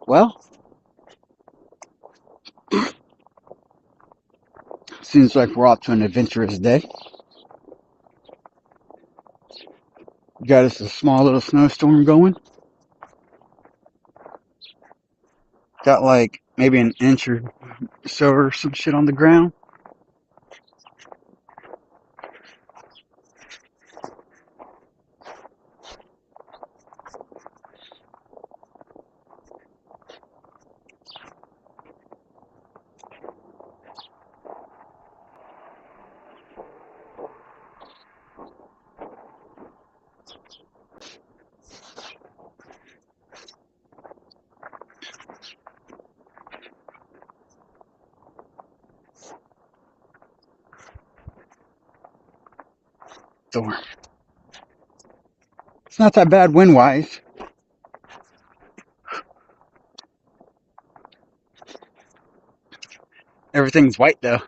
Well, seems like we're off to an adventurous day. Got us a small little snowstorm going. Got like maybe an inch or so or some shit on the ground. Storm. It's not that bad wind wise. Everything's white though.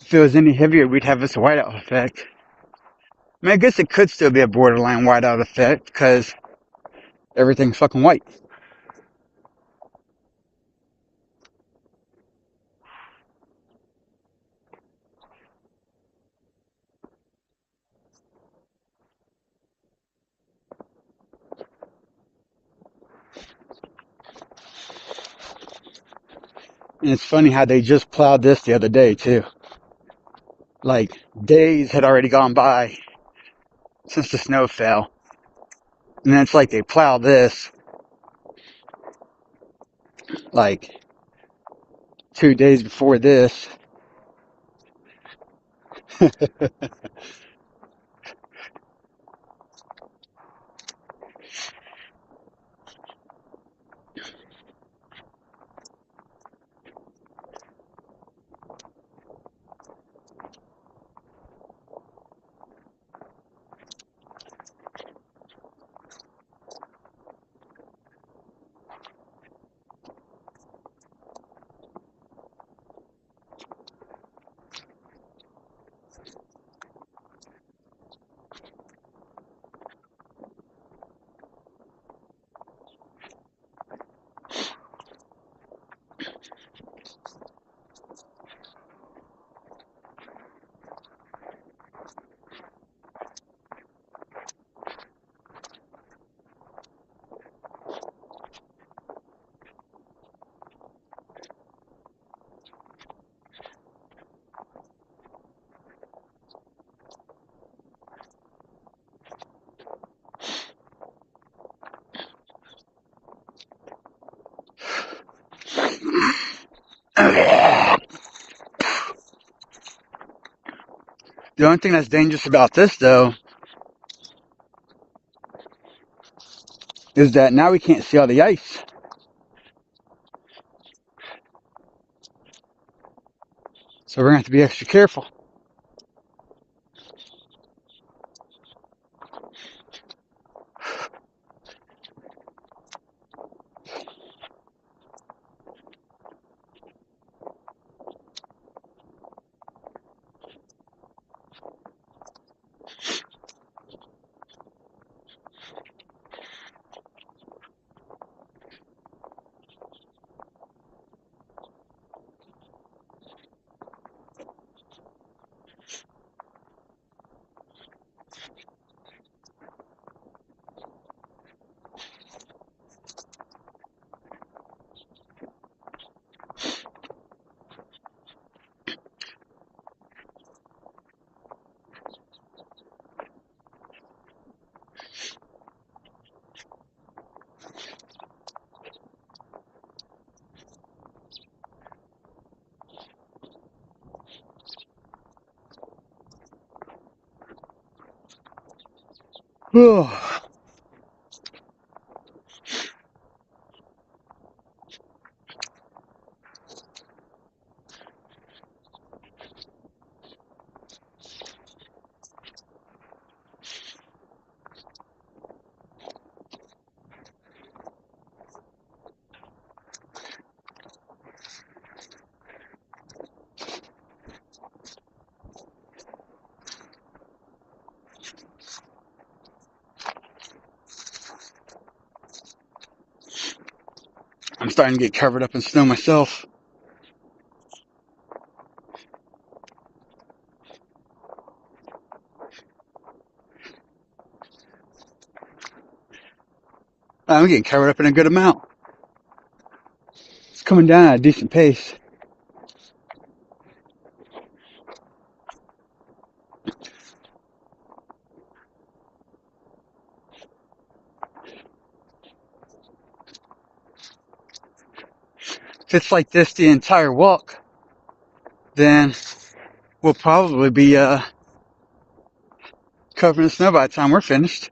If it was any heavier, we'd have this whiteout effect. I mean, I guess it could still be a borderline whiteout effect because everything's fucking white. And it's funny how they just plowed this the other day too. Like days had already gone by since the snow fell. And then it's like they plowed this like 2 days before this. The only thing that's dangerous about this though is that now we can't see all the ice. So we're gonna have to be extra careful. starting to get covered up in snow myself. I'm getting covered up in a good amount. It's coming down at a decent pace. If it's like this the entire walk, then we'll probably be covered in snow by the time we're finished.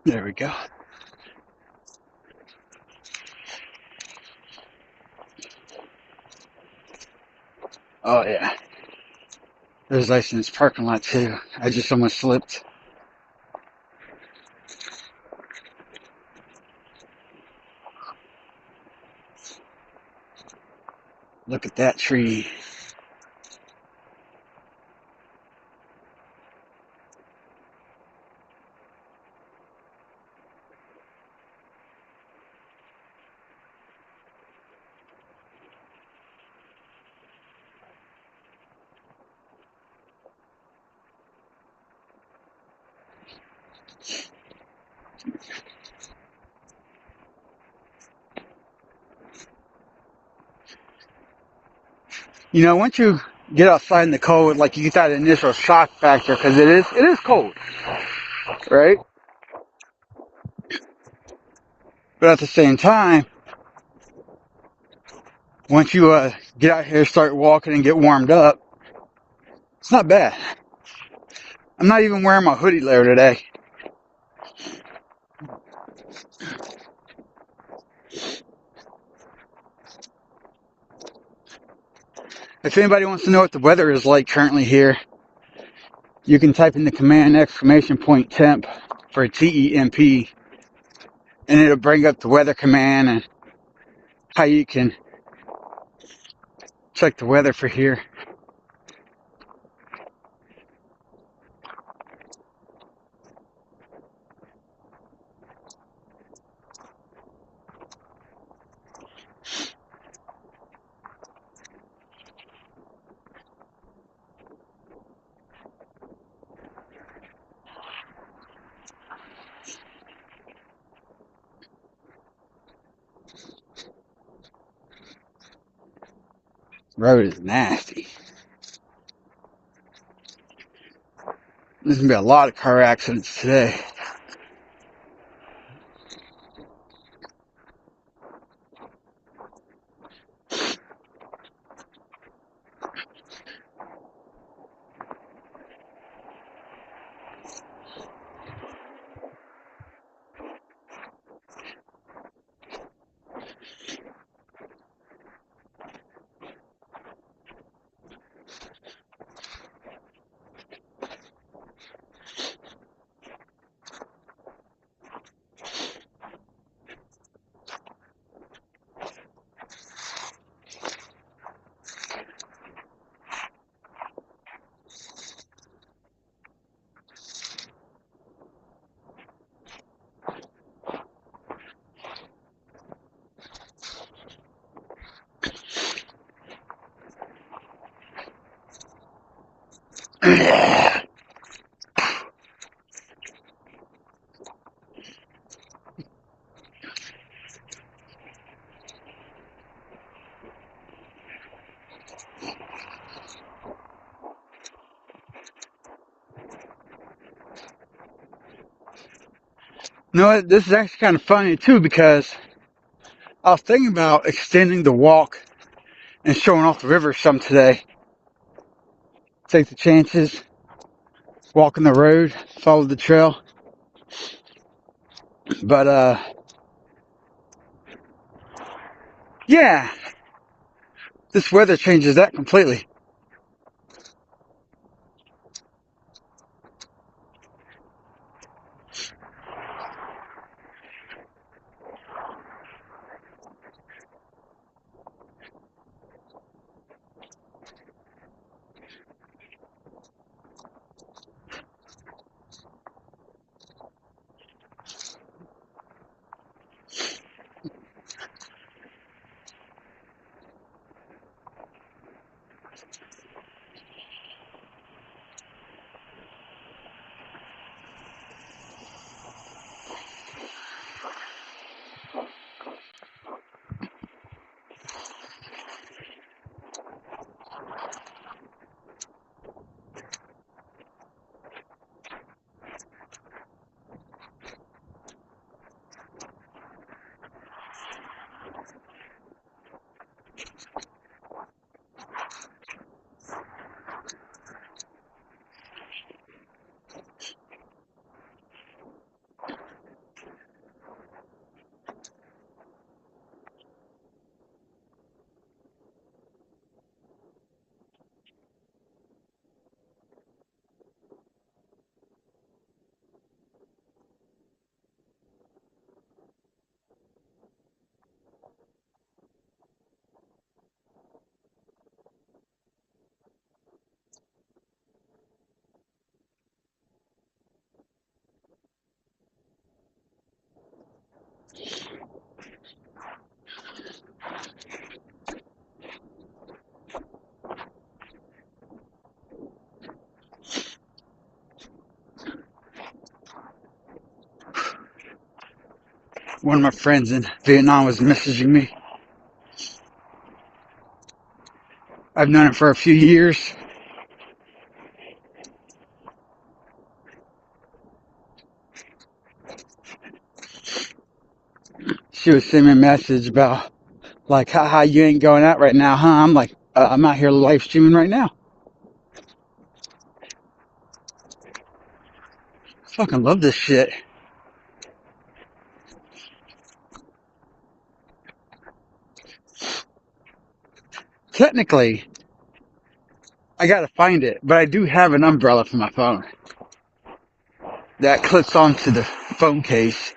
There we go. Oh yeah. There's ice in this parking lot too. I just almost slipped. Look at that tree. You know, once you get outside in the cold, like you get that initial shock factor, because it is cold, right? But at the same time, once you get out here, start walking and get warmed up, it's not bad. I'm not even wearing my hoodie layer today. If anybody wants to know what the weather is like currently here, you can type in the command !temp for TEMP, and it'll bring up the weather command and how you can check the weather for here. Road is nasty. There's gonna be a lot of car accidents today. You know what? This is actually kind of funny too, because I was thinking about extending the walk and showing off the river some today. Take the chances, walking the road, follow the trail. But yeah, this weather changes that completely. One of my friends in Vietnam was messaging me. I've known her for a few years. She was sending me a message about, like, how you ain't going out right now, huh? I'm like, I'm out here live streaming right now. Fucking love this shit. Technically, I gotta find it, but I do have an umbrella for my phone that clips onto the phone case.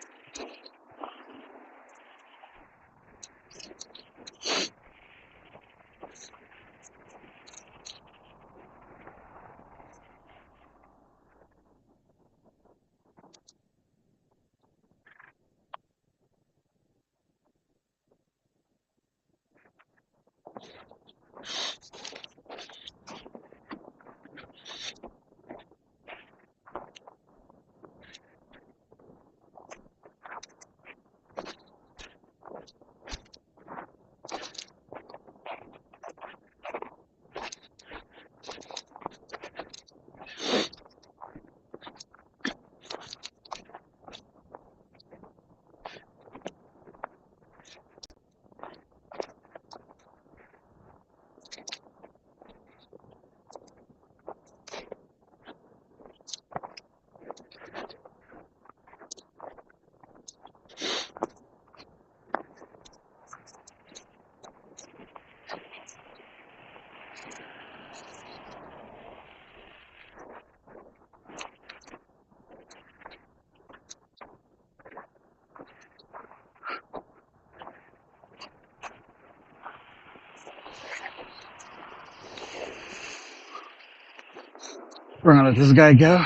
We're gonna let this guy go.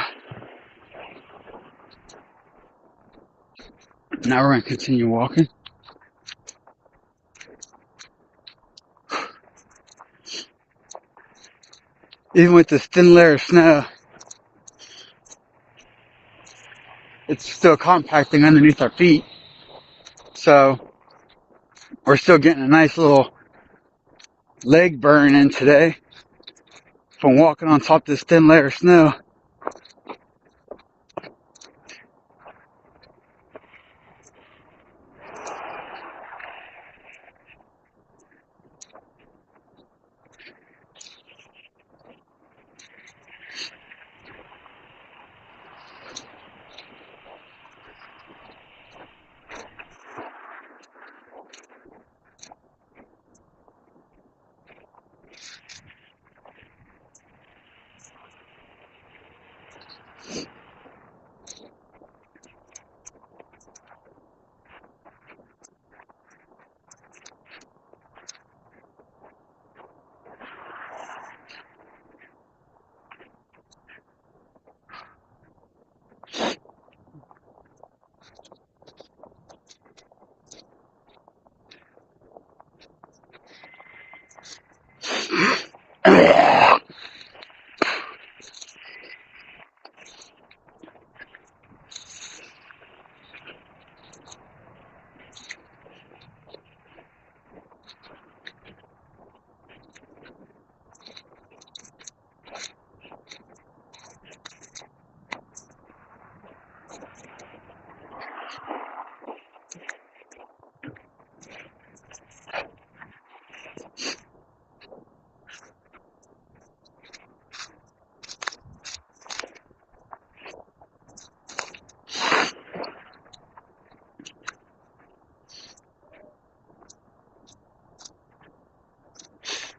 Now we're gonna continue walking. Even with this thin layer of snow, it's still compacting underneath our feet. So we're still getting a nice little leg burn in today from walking on top of this thin layer of snow.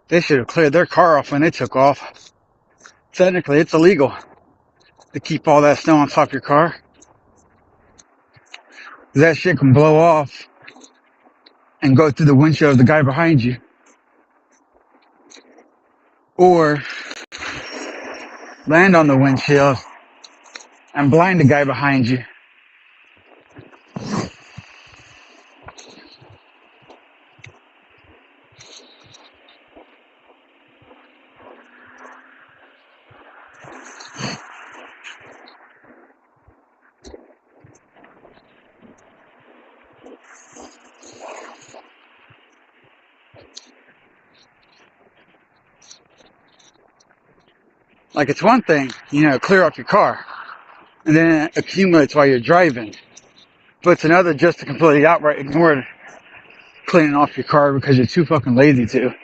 They should have cleared their car off when they took off. Technically, it's illegal to keep all that snow on top of your car. That shit can blow off and go through the windshield of the guy behind you. Or land on the windshield and blind the guy behind you. Like, it's one thing, clear off your car, and then it accumulates while you're driving. But it's another just to completely outright ignore cleaning off your car because you're too fucking lazy to.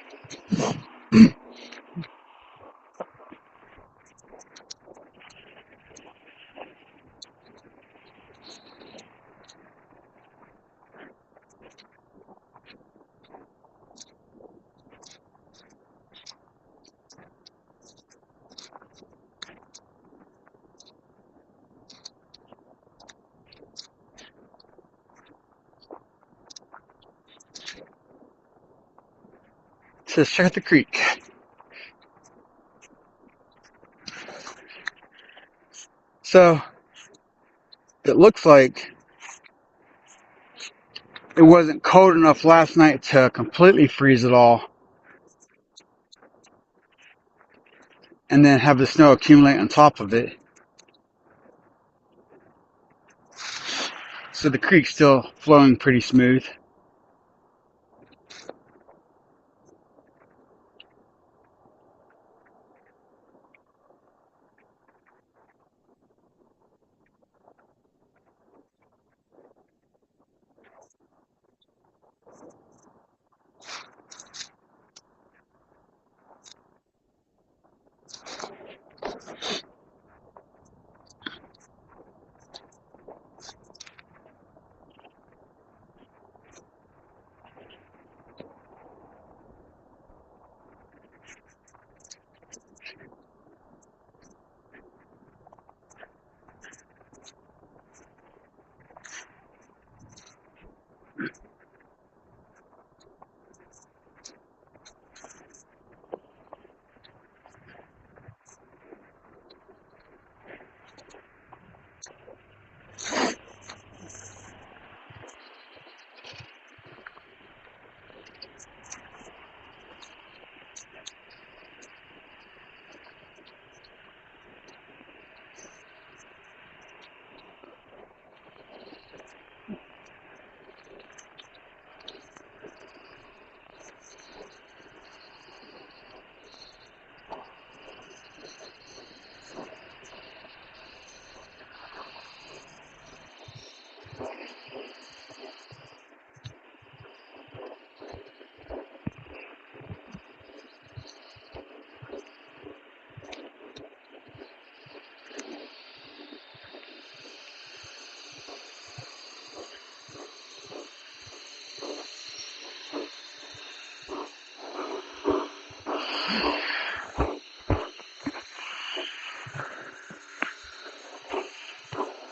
Just check out the creek. So, it looks like it wasn't cold enough last night to completely freeze it all and then have the snow accumulate on top of it. So the creek's still flowing pretty smooth.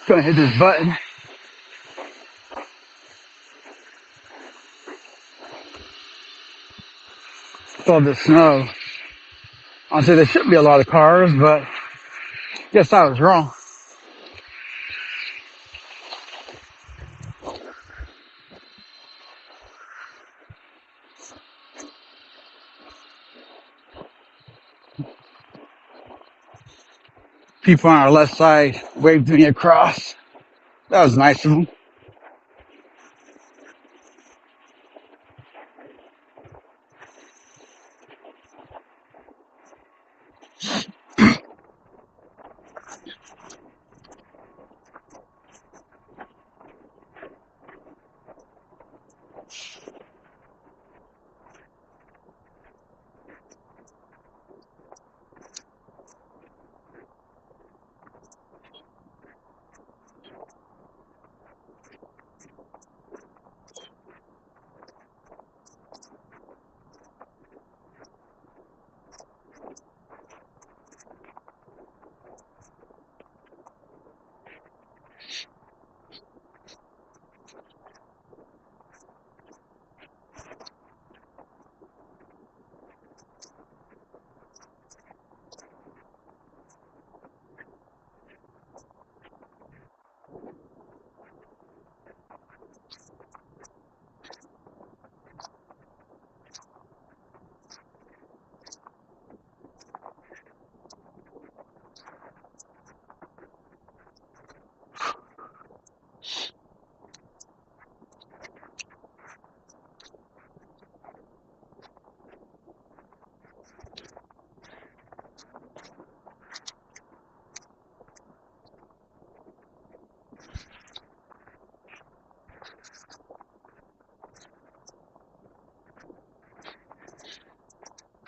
Gonna hit this button. All the snow. Honestly, there should be a lot of cars, but guess I was wrong. People on our left side waved me across. That was nice of them.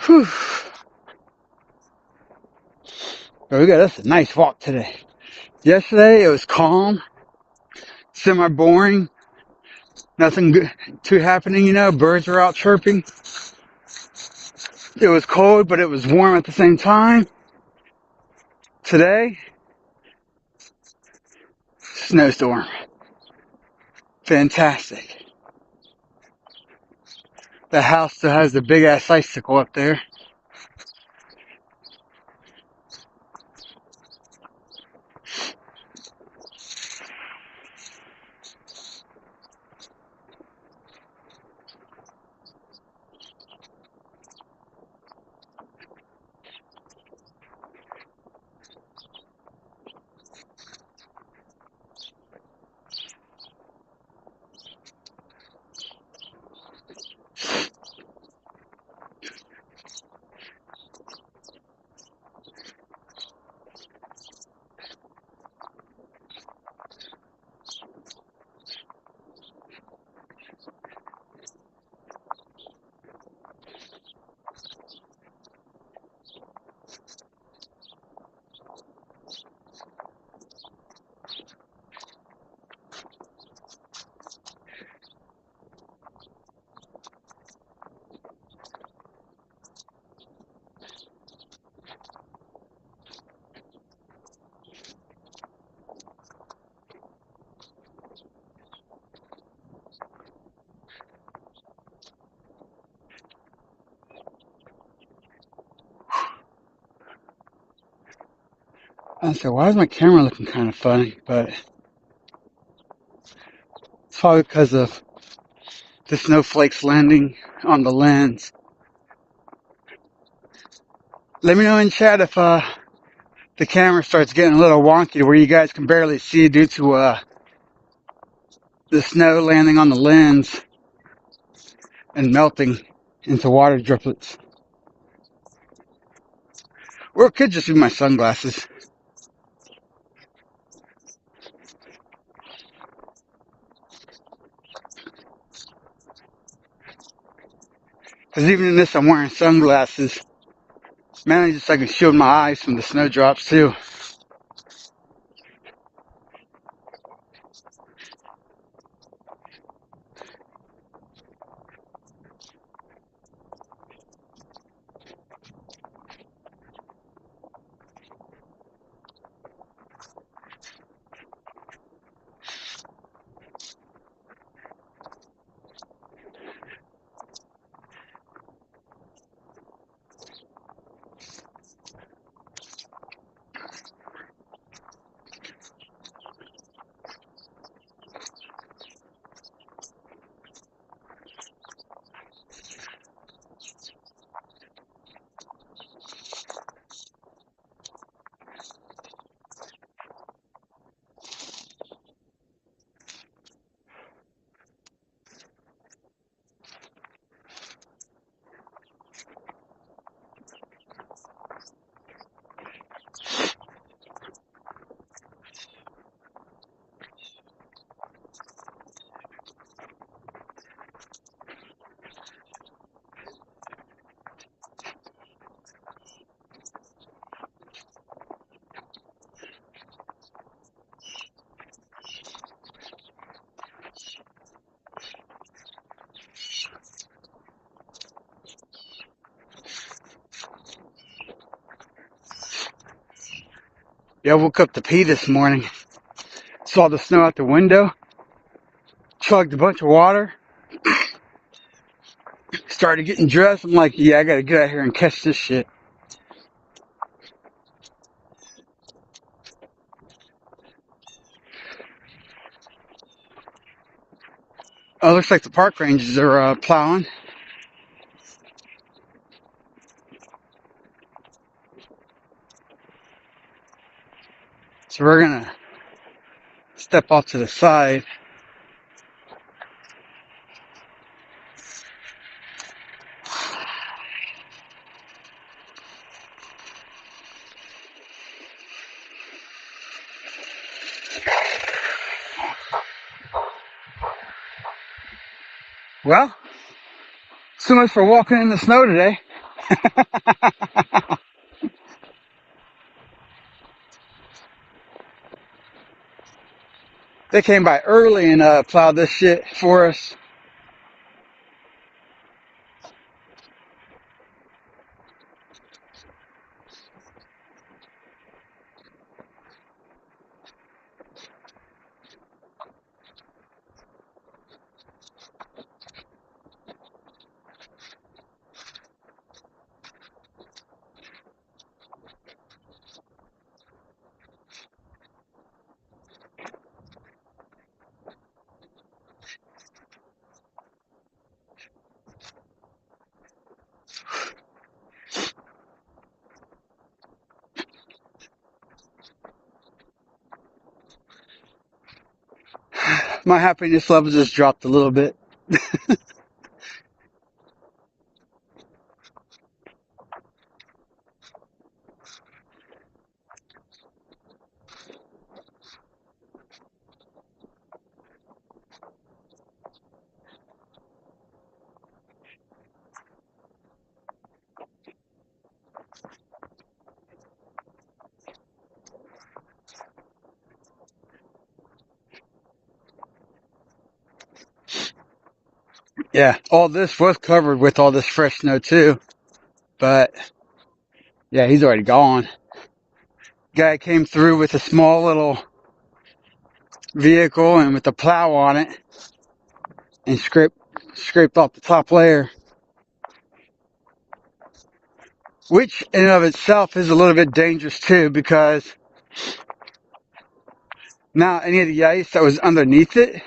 Whew. But we got us a nice walk today. Yesterday it was calm, semi-boring, nothing good, too happening, you know. Birds were out chirping. It was cold, but it was warm at the same time. Today, snowstorm. Fantastic. The house still has the big ass icicle up there. I said, why is my camera looking kind of funny? But it's probably because of the snowflakes landing on the lens. Let me know in chat if the camera starts getting a little wonky to where you guys can barely see due to the snow landing on the lens and melting into water driplets. Or it could just be my sunglasses. Because even in this, I'm wearing sunglasses. Mainly just so I can shield my eyes from the snowdrops too. Yeah, I woke up to pee this morning. Saw the snow out the window. Chugged a bunch of water. Started getting dressed. I'm like, yeah, I gotta get out here and catch this shit. Oh, looks like the park rangers are plowing. So we're gonna step off to the side. Well, so much for walking in the snow today. They came by early and plowed this shit for us. My happiness level just dropped a little bit. Yeah, all this was covered with all this fresh snow too. But yeah, he's already gone. Guy came through with a small little vehicle and with a plow on it and scraped off the top layer, which in and of itself is a little bit dangerous too, because now any of the ice that was underneath it,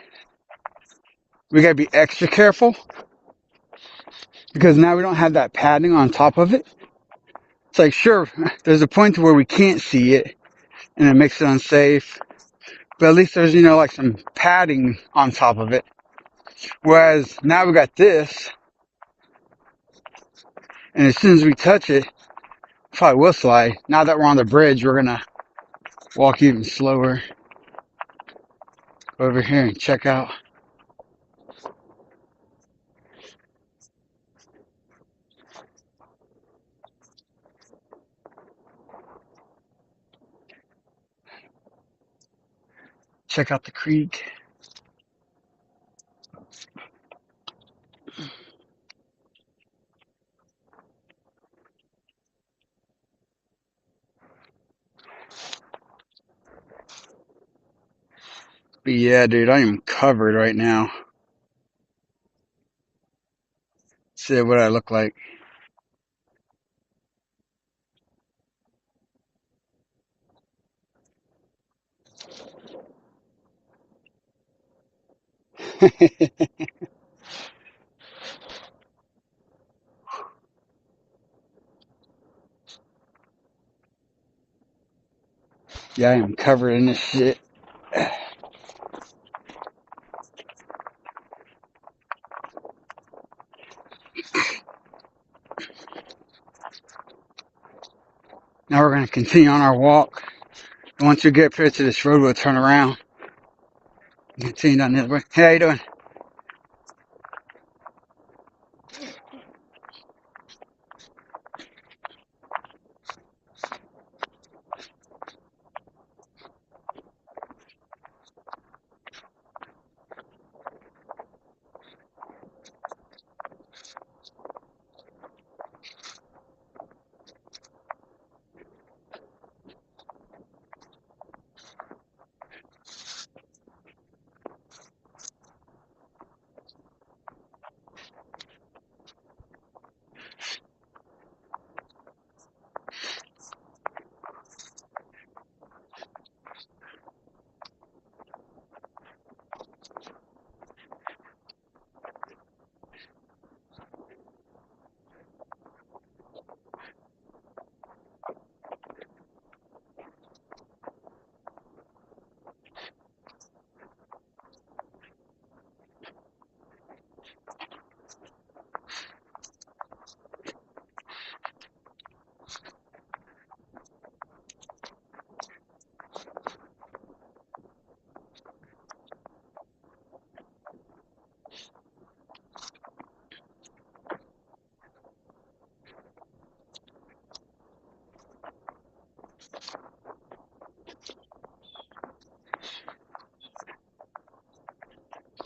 we gotta be extra careful because now we don't have that padding on top of it. It's like, sure, there's a point to where we can't see it and it makes it unsafe, but at least there's, like some padding on top of it. Whereas now we got this, and as soon as we touch it, probably will slide. Now that we're on the bridge, we're gonna walk even slower. Go over here and check out. Check out the creek. But yeah, dude, I am covered right now. See what I look like. Yeah, I am covered in this shit. Now we're gonna continue on our walk. And once we get up here to this road, we'll turn around and continue down the other way. Hey, how you doing?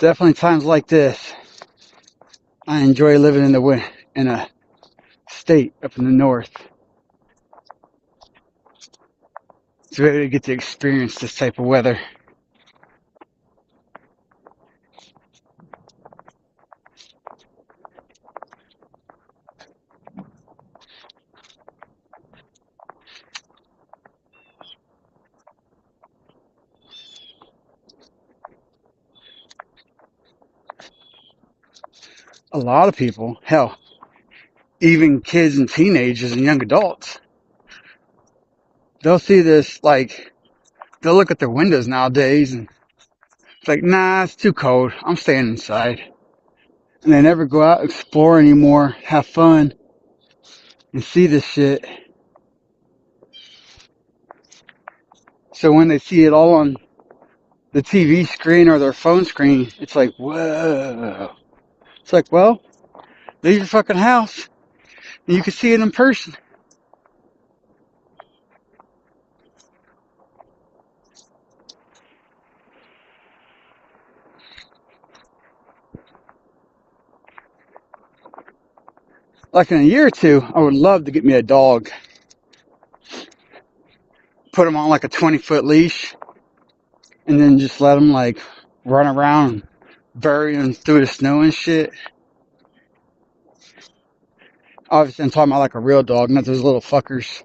Definitely times like this, I enjoy living in a state up in the north. It's ready to get to experience this type of weather. A lot of people, hell, even kids and teenagers and young adults, they'll see this, like, they'll look at their windows nowadays and it's like, nah, it's too cold. I'm staying inside. And they never go out, explore anymore, have fun, and see this shit. So when they see it all on the TV screen or their phone screen, it's like, whoa. It's like, well, leave your fucking house and you can see it in person. Like in a year or two, I would love to get me a dog. Put him on like a 20-foot leash and then just let him like run around and bury him through the snow and shit. Obviously, I'm talking about like a real dog, not those little fuckers.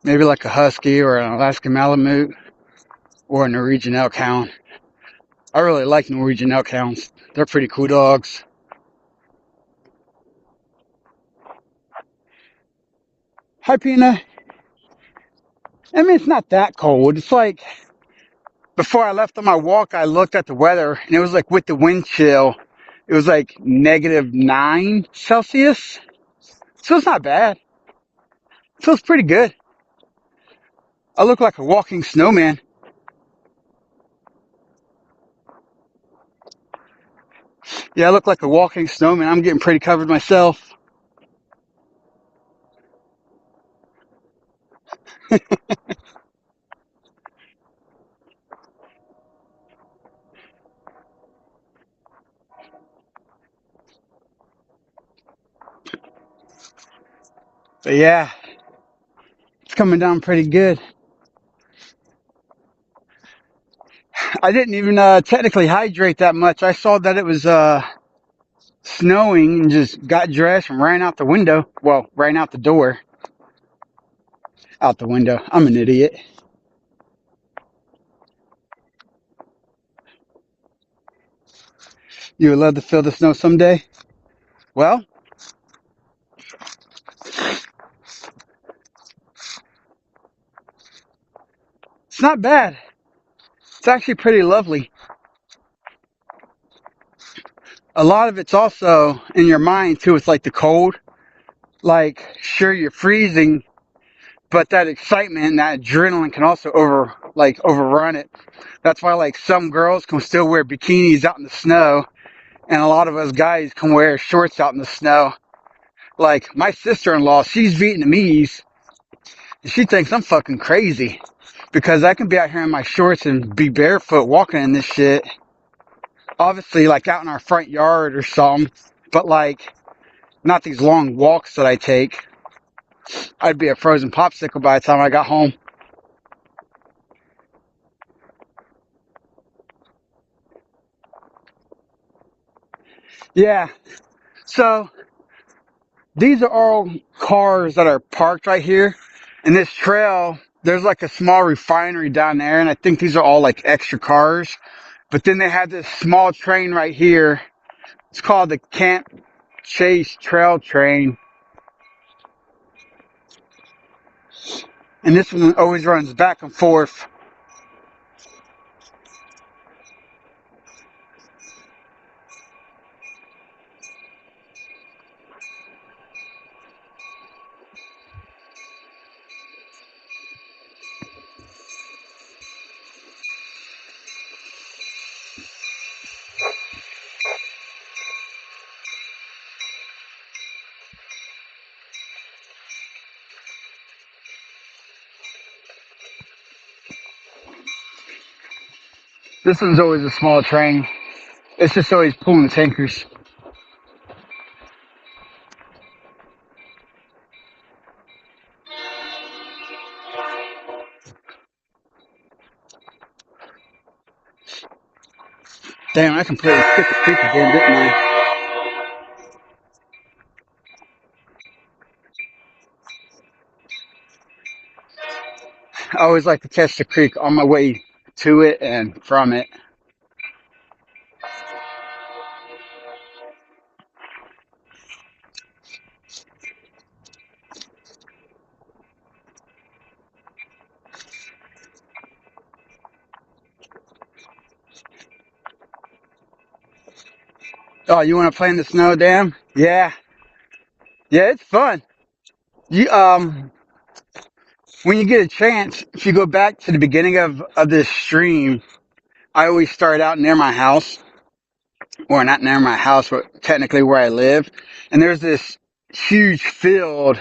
Maybe like a husky or an Alaskan Malamute or a Norwegian Elkhound. I really like Norwegian Elkhounds. They're pretty cool dogs. Hi, Pina. I mean, it's not that cold. It's like before I left on my walk, I looked at the weather and it was like with the wind chill, it was like -9 Celsius. So it's not bad. It feels pretty good. I look like a walking snowman. Yeah, I look like a walking snowman. I'm getting pretty covered myself. But yeah, it's coming down pretty good. I didn't even technically hydrate that much. I saw that it was snowing and just got dressed and ran out the window. Well, ran out the door. Out the window. I'm an idiot. You would love to feel the snow someday? Well, it's not bad. It's actually pretty lovely. A lot of it's also in your mind too. It's like the cold. Like, sure, you're freezing, but that excitement and that adrenaline can also overrun it. That's why like some girls can still wear bikinis out in the snow, and a lot of us guys can wear shorts out in the snow. Like my sister-in-law, she's Vietnamese, and she thinks I'm fucking crazy because I can be out here in my shorts and be barefoot walking in this shit. Obviously, like out in our front yard or something, but like not these long walks that I take. I'd be a frozen popsicle by the time I got home. Yeah, so these are all cars that are parked right here. And this trail, there's like a small refinery down there, and I think these are all like extra cars. But then they have this small train right here. It's called the Camp Chase Trail Train. And this one always runs back and forth. This one's always a small train. It's just always pulling tankers. Damn, I completely skipped the creek again, didn't I? I always like to catch the creek on my way to it and from it. Oh, you want to play in the snow, Dam? Yeah. Yeah, it's fun. You when you get a chance, if you go back to the beginning of this stream, I always start out near my house, or not near my house, but technically where I live. And there's this huge field,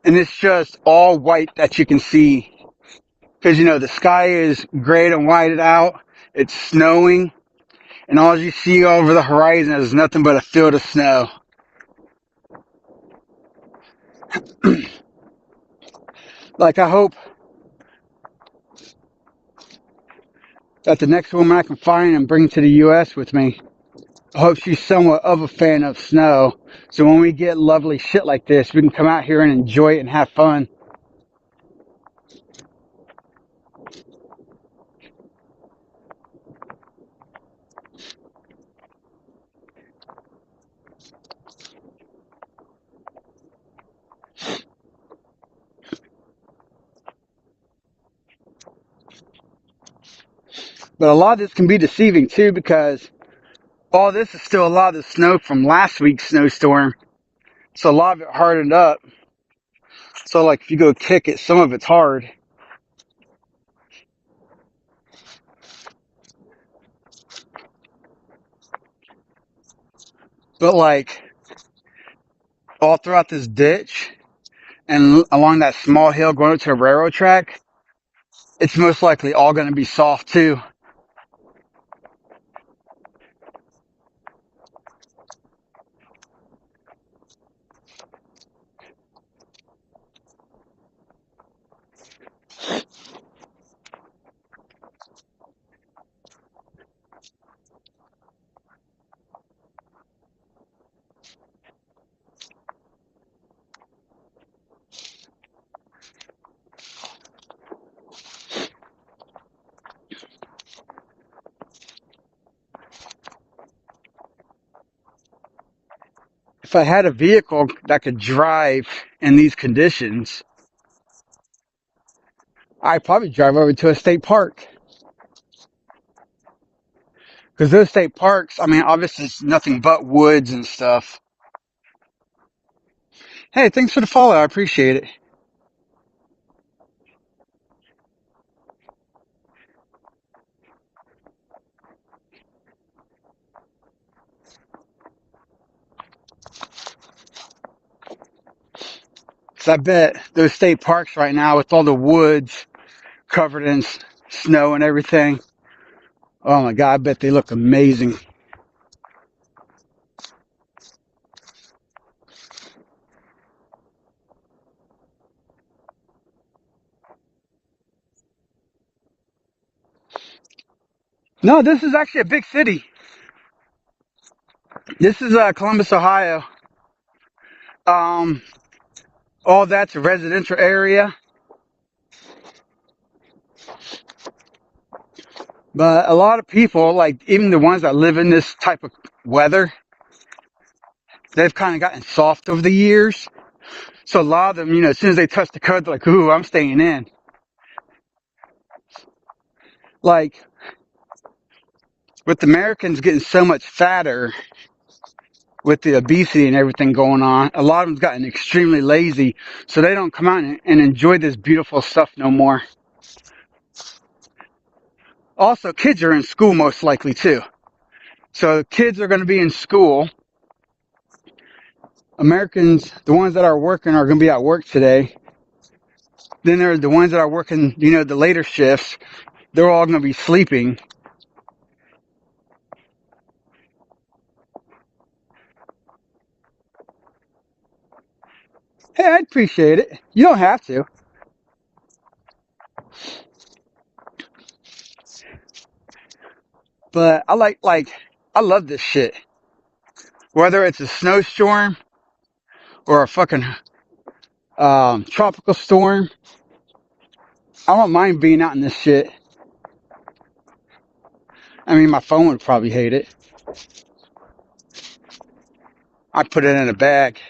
and it's just all white that you can see. Because, the sky is grayed and whited out. It's snowing, and all you see over the horizon is nothing but a field of snow. Like, I hope that the next woman I can find and bring to the U.S. with me, I hope she's somewhat of a fan of snow. So when we get lovely shit like this, we can come out here and enjoy it and have fun. But a lot of this can be deceiving too, because all this is still a lot of the snow from last week's snowstorm. So a lot of it hardened up. So like if you go kick it, some of it's hard. But like all throughout this ditch and along that small hill going up to a railroad track, it's most likely all going to be soft too. If I had a vehicle that could drive in these conditions, I'd probably drive over to a state park. Because those state parks, I mean, obviously it's nothing but woods and stuff. Hey, thanks for the follow. I appreciate it. Because I bet those state parks right now with all the woods covered in snow and everything, oh my God, I bet they look amazing. No, this is actually a big city. This is Columbus, Ohio. Um, all that's a residential area. But a lot of people, like even the ones that live in this type of weather, they've kind of gotten soft over the years. So a lot of them, as soon as they touch the code, they're like, ooh, I'm staying in. Like, with Americans getting so much fatter with the obesity and everything going on, a lot of them's gotten extremely lazy. So they don't come out and enjoy this beautiful stuff no more. Also, kids are in school most likely too. So kids are going to be in school. Americans, the ones that are working, are going to be at work today. Then there are the ones that are working, the later shifts. They're all going to be sleeping. Hey, I'd appreciate it. You don't have to. But I love this shit. Whether it's a snowstorm or a fucking tropical storm, I don't mind being out in this shit. I mean, my phone would probably hate it. I'd put it in a bag.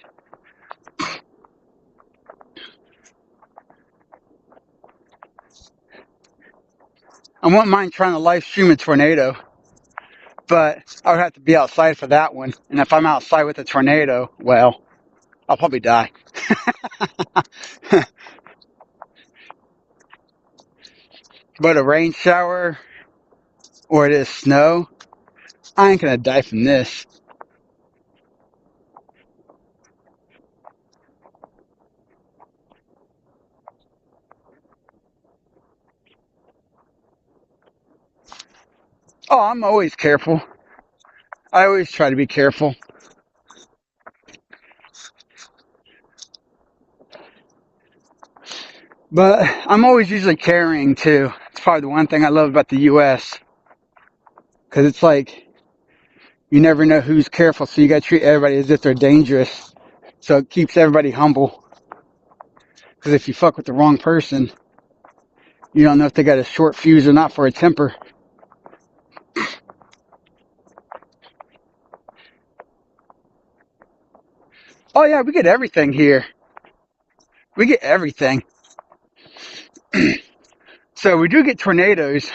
I wouldn't mind trying to live stream a tornado, but I would have to be outside for that one. And if I'm outside with a tornado, well, I'll probably die. But a rain shower or this snow, I ain't gonna die from this. Oh, I'm always careful. I always try to be careful. But I'm always usually carrying too. It's probably the one thing I love about the US. Because it's like, you never know who's careful, so you gotta treat everybody as if they're dangerous. So it keeps everybody humble. Because if you fuck with the wrong person, you don't know if they got a short fuse or not for a temper. Oh yeah, we get everything here. We get everything. So we do get tornadoes,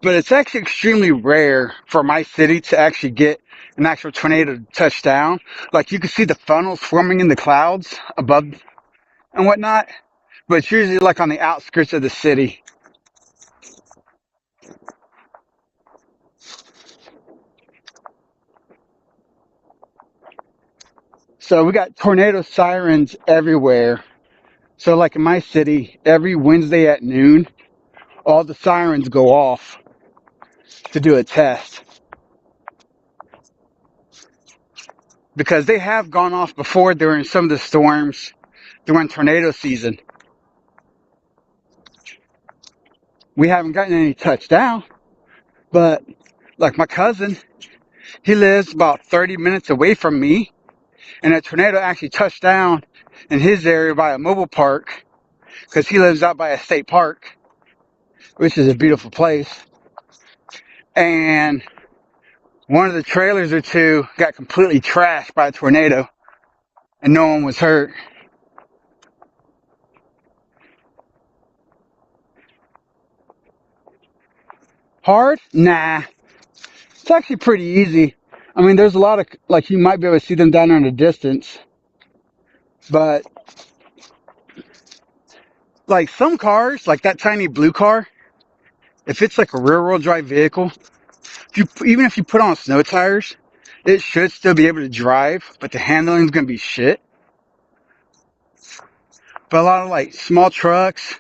but it's actually extremely rare for my city to actually get an actual tornado to touch down. Like you can see the funnels forming in the clouds above and whatnot, but it's usually like on the outskirts of the city. So we got tornado sirens everywhere. So like in my city, every Wednesday at noon, all the sirens go off to do a test. Because they have gone off before during some of the storms during tornado season. We haven't gotten any touchdown, but like my cousin, he lives about 30 minutes away from me, and a tornado actually touched down in his area by a mobile park because he lives out by a state park, which is a beautiful place. And one of the trailers or two got completely trashed by a tornado, and no one was hurt. Hard? Nah. It's actually pretty easy. I mean, there's a lot of, like, you might be able to see them down there in the distance, but like some cars, like that tiny blue car, if it's like a rear-wheel drive vehicle, even if you put on snow tires, it should still be able to drive, but the handling is going to be shit. But a lot of like small trucks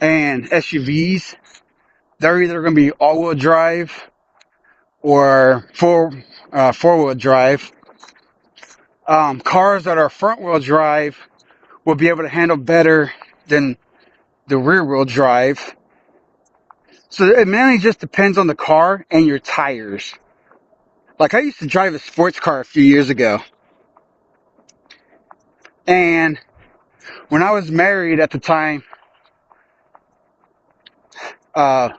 and SUVs, they're either going to be all-wheel drive or four-wheel drive. Cars that are front-wheel drive will be able to handle better than the rear-wheel drive. So it mainly just depends on the car and your tires. Like I used to drive a sports car a few years ago. And when I was married at the time, my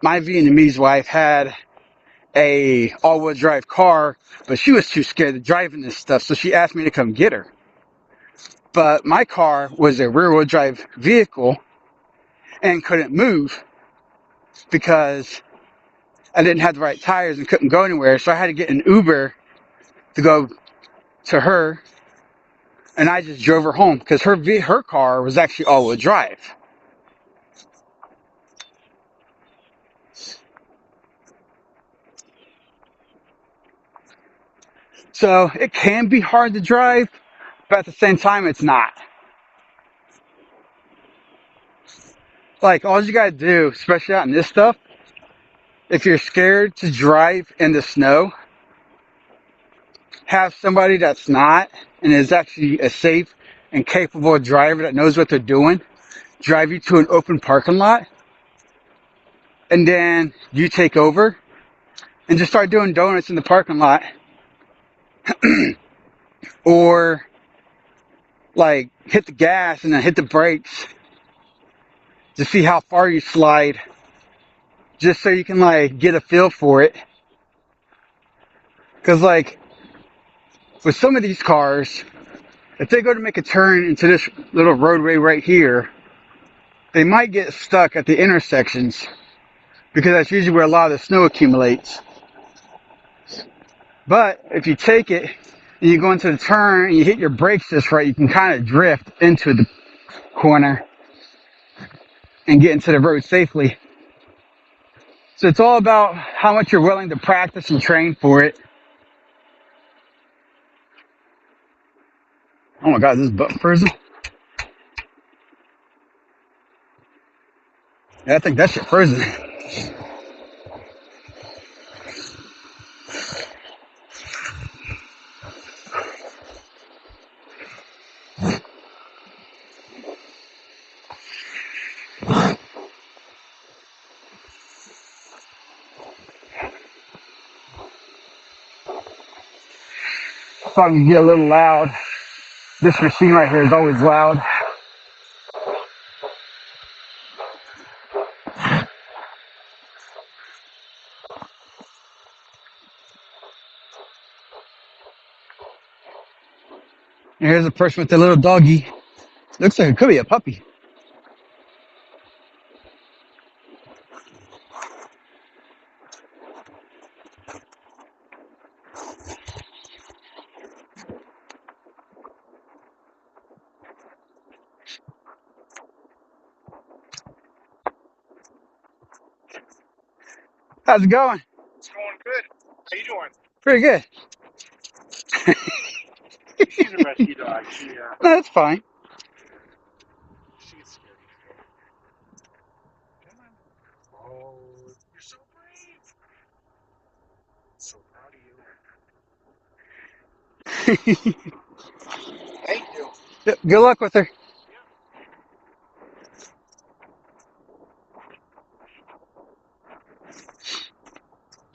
Vietnamese wife had a all-wheel drive car, but she was too scared of driving this stuff, so she asked me to come get her. But my car was a rear-wheel drive vehicle and couldn't move because I didn't have the right tires and couldn't go anywhere, so I had to get an Uber to go to her, and I just drove her home because her car was actually all-wheel drive. So it can be hard to drive, but at the same time, it's not. Like, all you gotta do, especially out in this stuff, if you're scared to drive in the snow, have somebody that's not and is actually a safe and capable driver that knows what they're doing drive you to an open parking lot, and then you take over and just start doing donuts in the parking lot, or like hit the gas and then hit the brakes to see how far you slide, just so you can like get a feel for it. Because like with some of these cars, if they go to make a turn into this little roadway right here, they might get stuck at the intersections, because that's usually where a lot of the snow accumulates. But if you take it and you go into the turn and you hit your brakes just right, you can kind of drift into the corner and get into the road safely. So it's all about how much you're willing to practice and train for it. Oh my God, this is button frozen? Yeah, I think that shit frozen. Probably can get a little loud. This machine right here is always loud. And here's a person with a little doggy. Looks like it could be a puppy. How's it going? It's going good. How you doing? Pretty good. She's a rescue dog. No, that's fine. She's scary. Come on. Oh, you're so brave. So proud of you. Thank you. Good luck with her.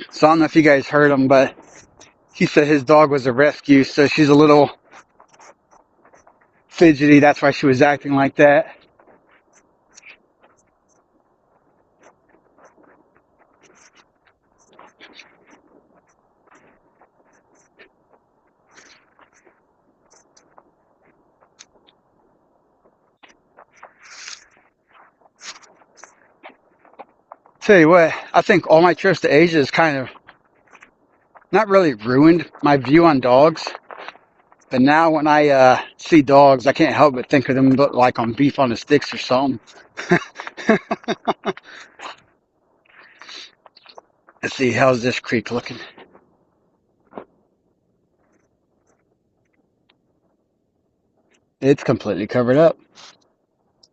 So I don't know if you guys heard him, but he said his dog was a rescue, so she's a little fidgety. That's why she was acting like that. Tell you what, I think all my trips to Asia has kind of not really ruined my view on dogs. But now when I see dogs, I can't help but think of them like on Beef on the Sticks or something. Let's see, how's this creek looking? It's completely covered up.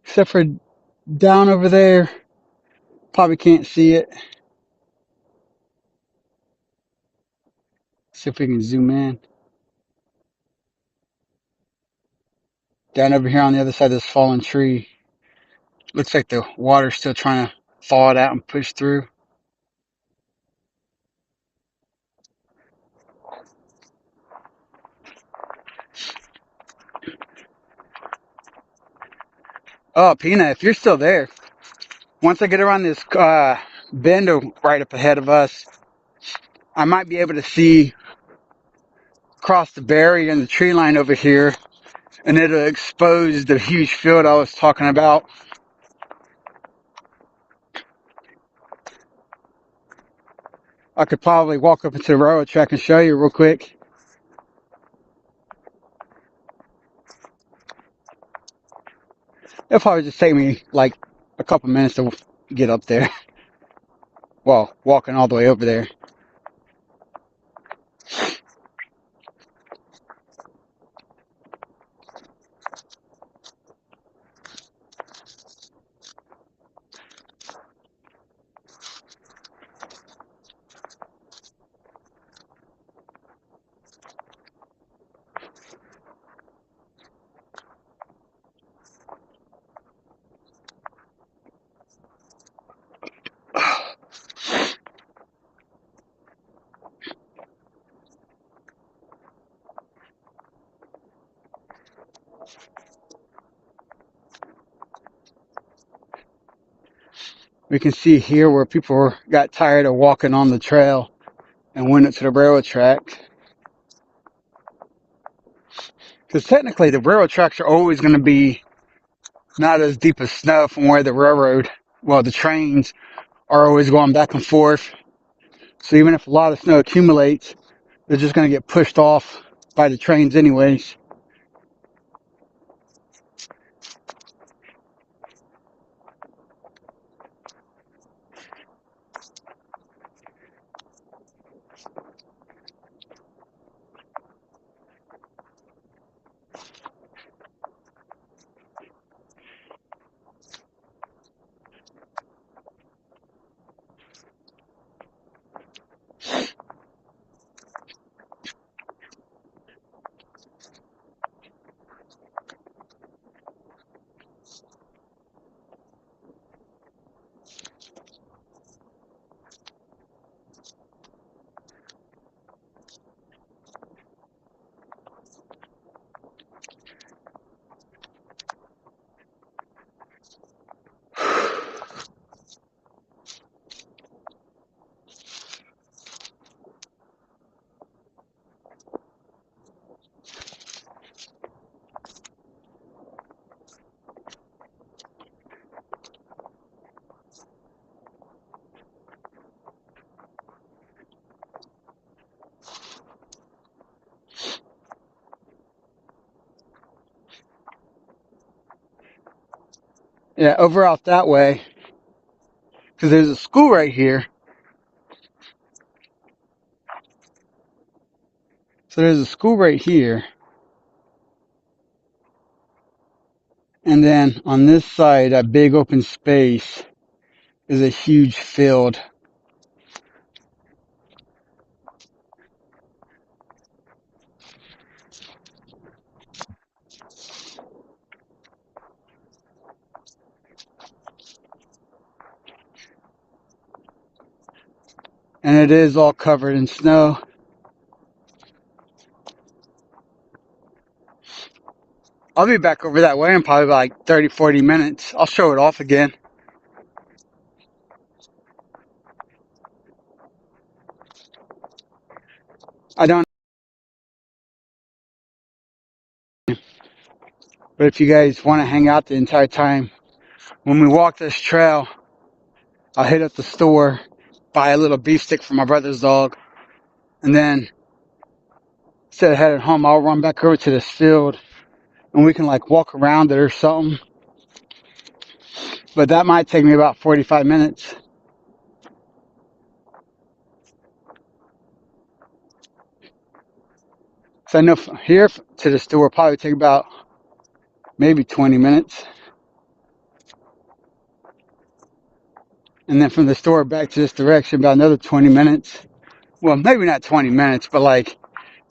Except for down over there. Probably can't see it. See if we can zoom in. Down over here on the other side of this fallen tree. Looks like the water's still trying to thaw it out and push through. Oh, Pina, if you're still there, once I get around this bend right up ahead of us, I might be able to see across the barrier and the tree line over here, and it'll expose the huge field I was talking about. I could probably walk up into the railroad track and show you real quick. It'll probably just take me like a couple minutes to get up there. Well, walking all the way over there. We can see here where people got tired of walking on the trail and went up to the railroad track. Because technically the railroad tracks are always going to be not as deep as snow from where the trains are always going back and forth. So even if a lot of snow accumulates, they're just going to get pushed off by the trains anyways. Yeah, over out that way, because there's a school right here. So there's a school right here. And then on this side, that big open space is a huge field. And it is all covered in snow. I'll be back over that way in probably like 30, 40 minutes. I'll show it off again. I don't, but if you guys want to hang out the entire time, when we walk this trail, I'll hit up the store, buy a little beef stick for my brother's dog, and then instead of heading home, I'll run back over to this field and we can like walk around it or something. But that might take me about 45 minutes. So I know from here to the store will probably take about maybe 20 minutes. And then from the store back to this direction, about another 20 minutes. Well, maybe not 20 minutes, but like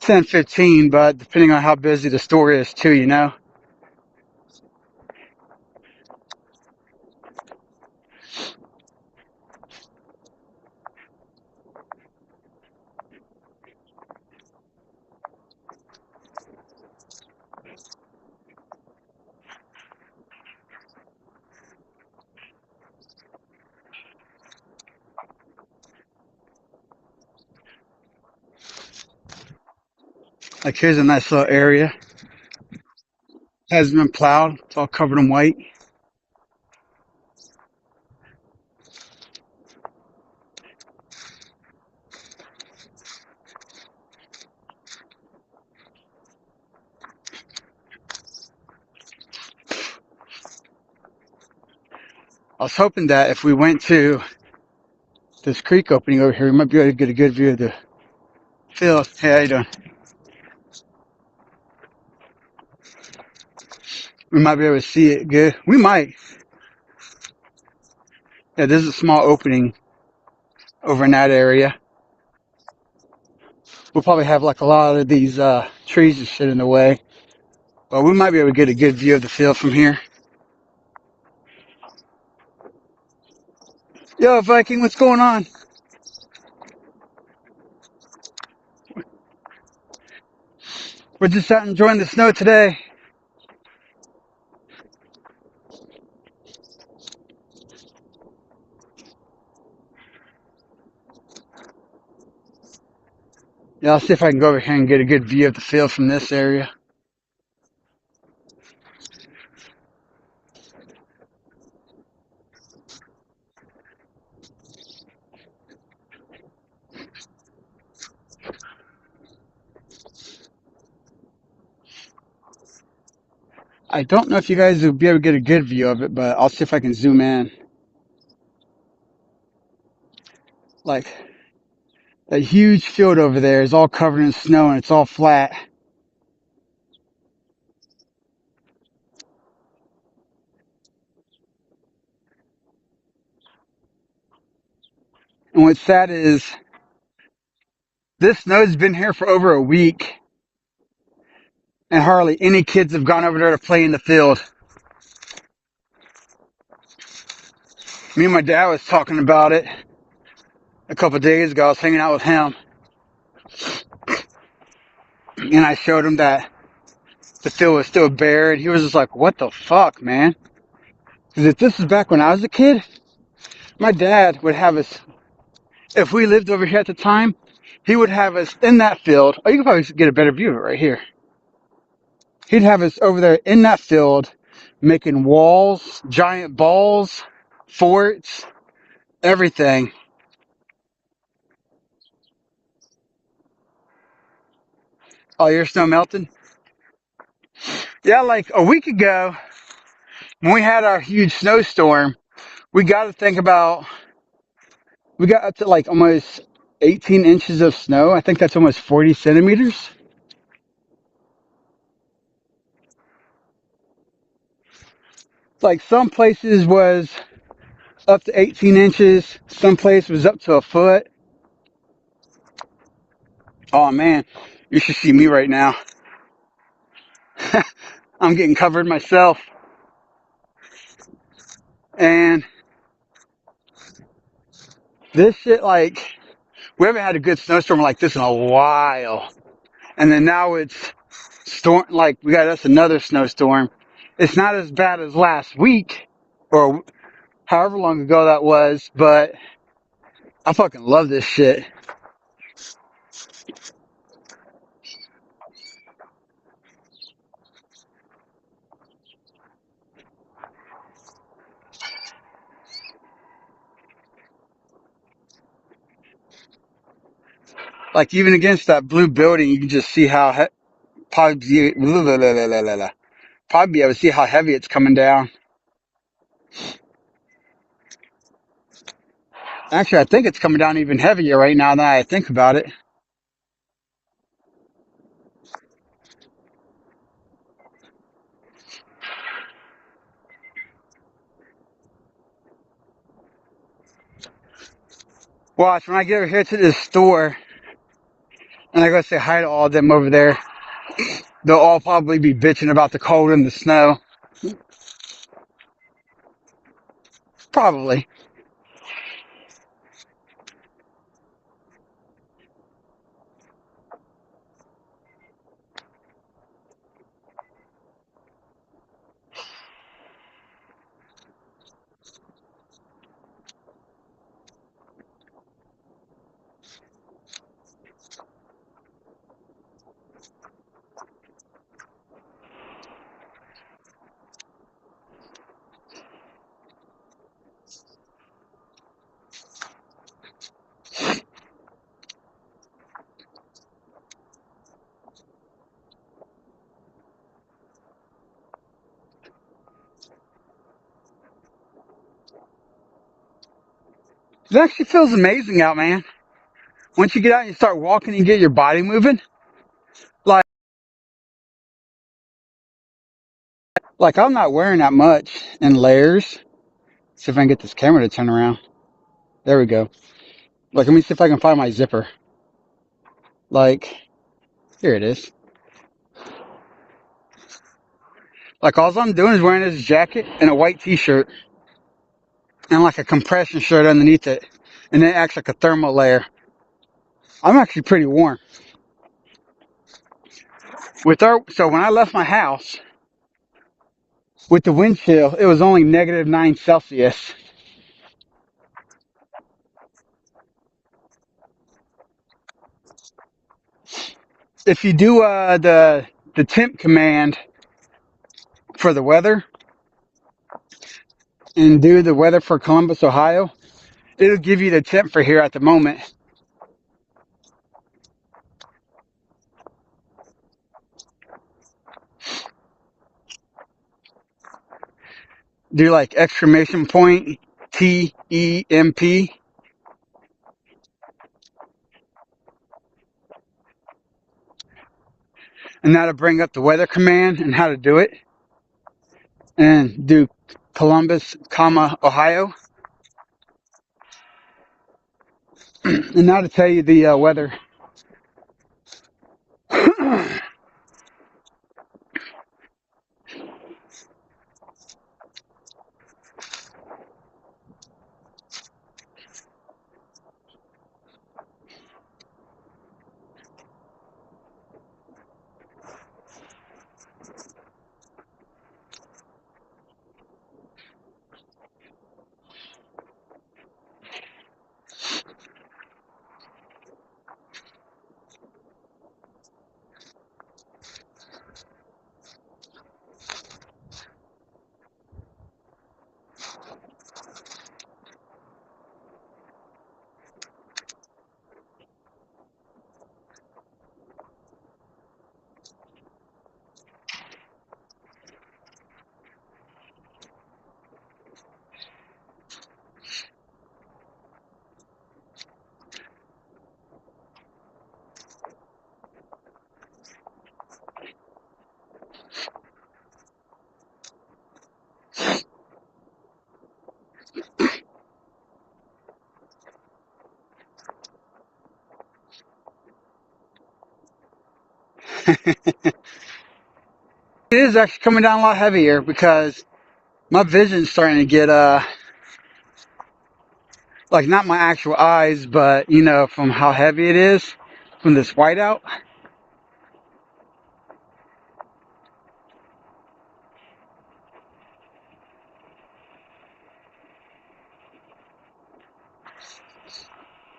10, 15, but depending on how busy the store is too, you know? Like here's a nice little area. Hasn't been plowed. It's all covered in white. I was hoping that if we went to this creek opening over here, we might be able to get a good view of the field. Hey, how you doing? We might be able to see it good. We might. Yeah, there's a small opening over in that area. We'll probably have like a lot of these trees and shit in the way. But we might be able to get a good view of the field from here. Yo, Viking, what's going on? We're just out enjoying the snow today. Yeah, I'll see if I can go over here and get a good view of the field from this area. I don't know if you guys will be able to get a good view of it, but I'll see if I can zoom in. Like, that huge field over there is all covered in snow and it's all flat. And what's sad is this snow's been here for over a week and hardly any kids have gone over there to play in the field. Me and my dad was talking about it a couple of days ago. I was hanging out with him and I showed him that the field was still bare and he was just like, what the fuck, man? Because if this was back when I was a kid, my dad would have us, if we lived over here at the time, he would have us in that field. Oh, you can probably get a better view of it right here. He'd have us over there in that field making walls, giant balls, forts, everything. Oh, your snow melted? Yeah, like a week ago, when we had our huge snowstorm, we got to think about, we got up to like almost 18 inches of snow. I think that's almost 40 centimeters. Like some places was up to 18 inches. Some place was up to a foot. Oh man, you should see me right now. I'm getting covered myself. And this shit, like, we haven't had a good snowstorm like this in a while. And then now it's storm, like, we got us another snowstorm. It's not as bad as last week or however long ago that was, but I fucking love this shit. Like, even against that blue building, you can just see how probably be able to see how heavy it's coming down. Actually, I think it's coming down even heavier right now that I think about it. Watch, when I get over here to this store and I go say hi to all of them over there, they'll all probably be bitching about the cold and the snow. Probably. It actually feels amazing out, man. Once you get out and you start walking and get your body moving, like, like I'm not wearing that much in layers. See if I can get this camera to turn around. There we go. Like, let me see if I can find my zipper. Like, here it is. Like, all I'm doing is wearing this jacket and a white t-shirt and like a compression shirt underneath it. And then it acts like a thermal layer. I'm actually pretty warm. So when I left my house, with the wind chill, it was only -9 Celsius. if you do the temp command for the weather and do the weather for Columbus, Ohio, it'll give you the temp for here at the moment. Do like exclamation point TEMP, and that'll bring up the weather command and how to do it. And do Columbus, comma, Ohio, and now to tell you the weather. It is actually coming down a lot heavier because my vision's starting to get like not my actual eyes, but you know, from how heavy it is from this whiteout.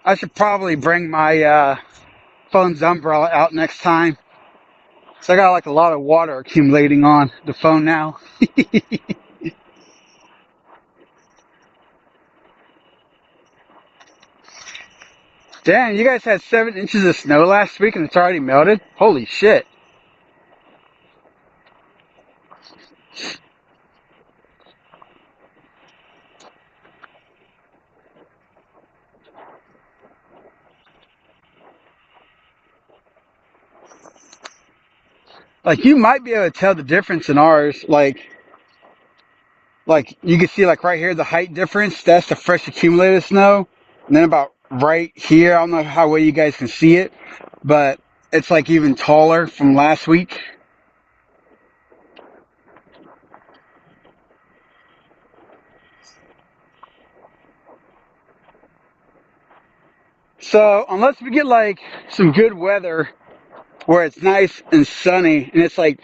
I should probably bring my phone's umbrella out next time. So I got like a lot of water accumulating on the phone now. Damn, you guys had 7 inches of snow last week and it's already melted? Holy shit. Like you might be able to tell the difference in ours. Like you can see like right here the height difference. That's the fresh accumulated snow. And then about right here, I don't know how well you guys can see it, but it's like even taller from last week. So unless we get like some good weather where it's nice and sunny and it's like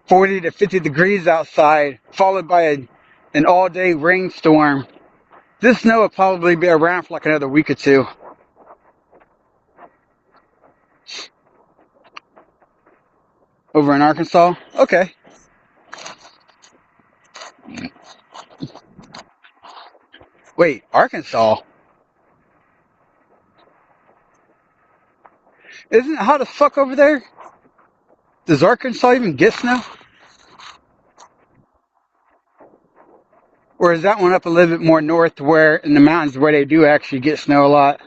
40 to 50 degrees outside, followed by an all-day rainstorm, this snow will probably be around for like another week or two. Over in Arkansas? Okay. Wait, Arkansas? Isn't it hot as fuck over there? Does Arkansas even get snow? Or is that one up a little bit more north where in the mountains where they do actually get snow a lot?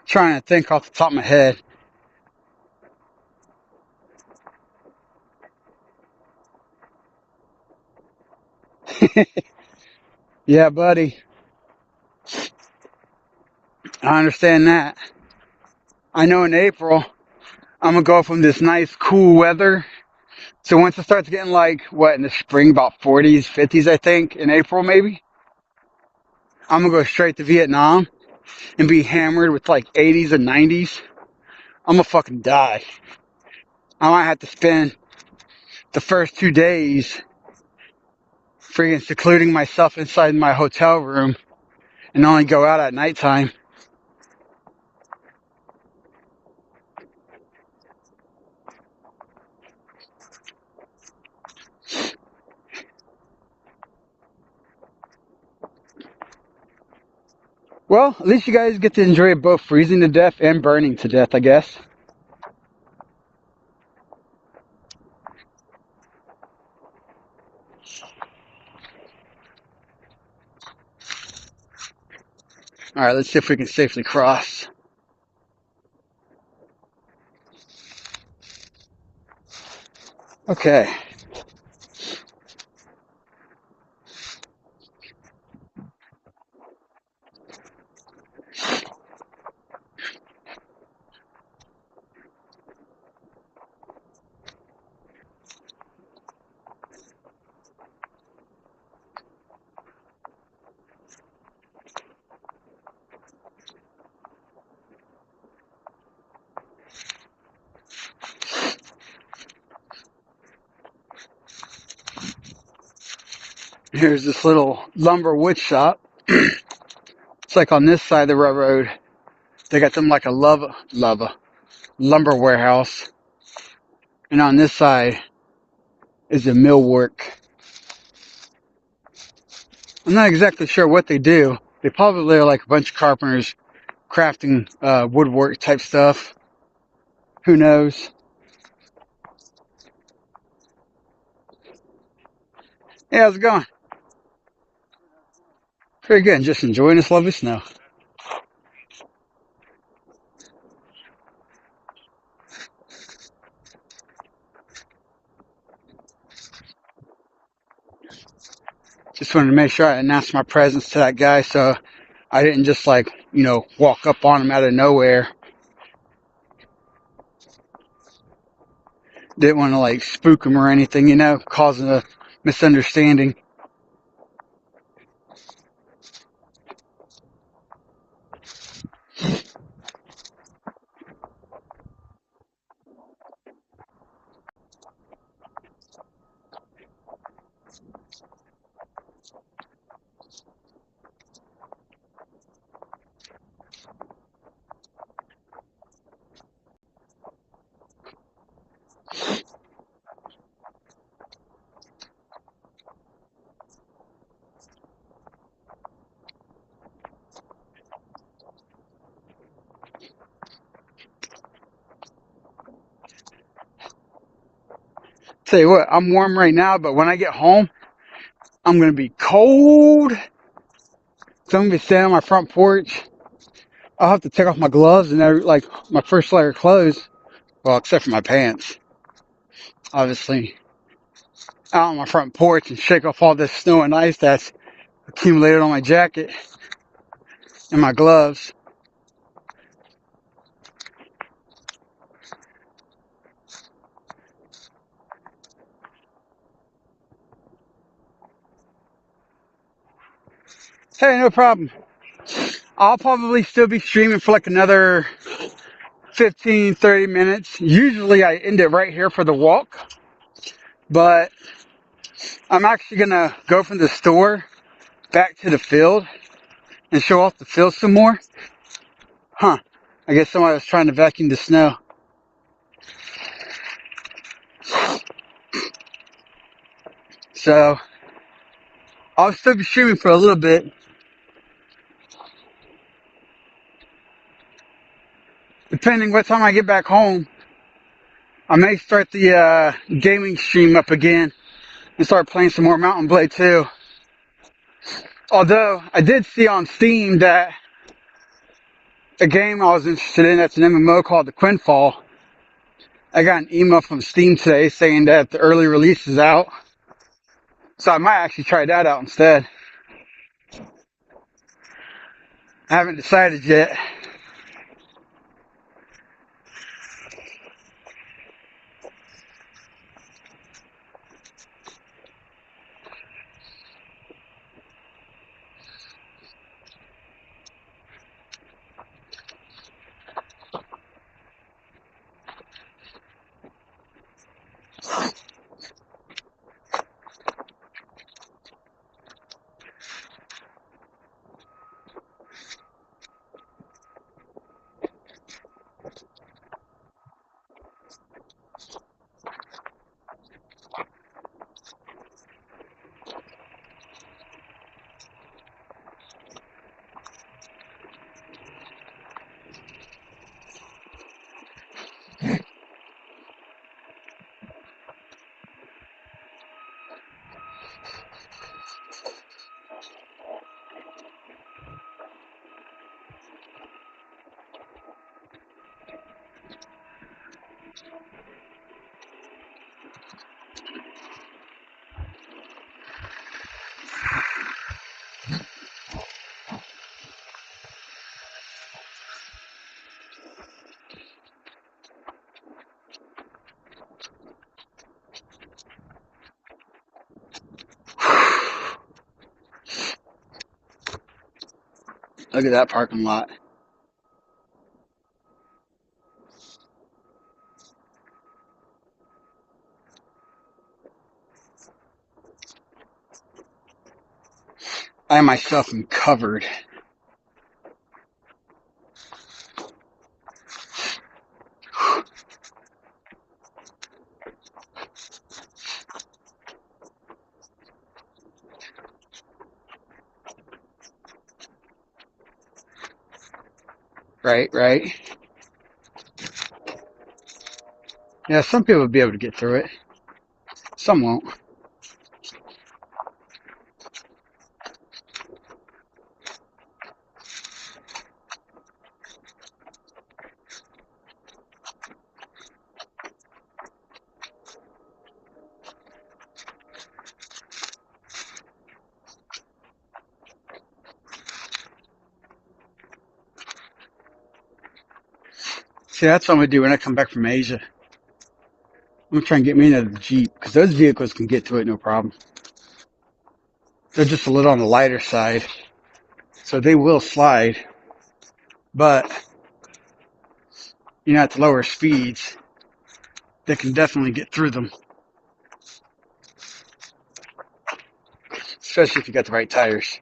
Trying to think off the top of my head. Yeah, buddy. I understand that. I know in April, I'm gonna go from this nice cool weather. So once it starts getting like, what, in the spring, about 40s, 50s, I think, in April maybe, I'm gonna go straight to Vietnam and be hammered with like 80s and 90s. I'm gonna fucking die. I might have to spend the first 2 days freaking secluding myself inside my hotel room and only go out at nighttime. Well, at least you guys get to enjoy both freezing to death and burning to death, I guess. Alright, let's see if we can safely cross. Okay. Here's this little lumber wood shop. It's like on this side of the railroad. They got them like a lumber warehouse. And on this side is a millwork. I'm not exactly sure what they do. They probably are like a bunch of carpenters crafting woodwork type stuff. Who knows? Hey, how's it going? Pretty good. Just enjoying this lovely snow. Just wanted to make sure I announced my presence to that guy so I didn't just like, walk up on him out of nowhere. Didn't want to like spook him or anything, causing a misunderstanding. Tell you what, I'm warm right now, but when I get home, I'm going to be cold. So I'm going to be standing on my front porch. I'll have to take off my gloves and like my first layer of clothes. Well, except for my pants, obviously. Out on my front porch and shake off all this snow and ice that's accumulated on my jacket and my gloves. Hey, no problem. I'll probably still be streaming for like another 15, 30 minutes. Usually I end it right here for the walk, but I'm actually going to go from the store back to the field and show off the field some more. Huh. I guess somebody was trying to vacuum the snow. So I'll still be streaming for a little bit. Depending what time I get back home, I may start the gaming stream up again and start playing some more Mountain Blade 2. Although I did see on Steam that a game I was interested in that's an MMO called the Quinfall. I got an email from Steam today saying that the early release is out. So I might actually try that out instead. I haven't decided yet. Look at that parking lot. I myself am covered. Right, right. Yeah, some people will be able to get through it. Some won't. See, that's what I'm gonna do when I come back from Asia. I'm gonna try and get me another Jeep because those vehicles can get through it no problem. They're just a little on the lighter side, so they will slide. But at the lower speeds, they can definitely get through them, especially if you got the right tires.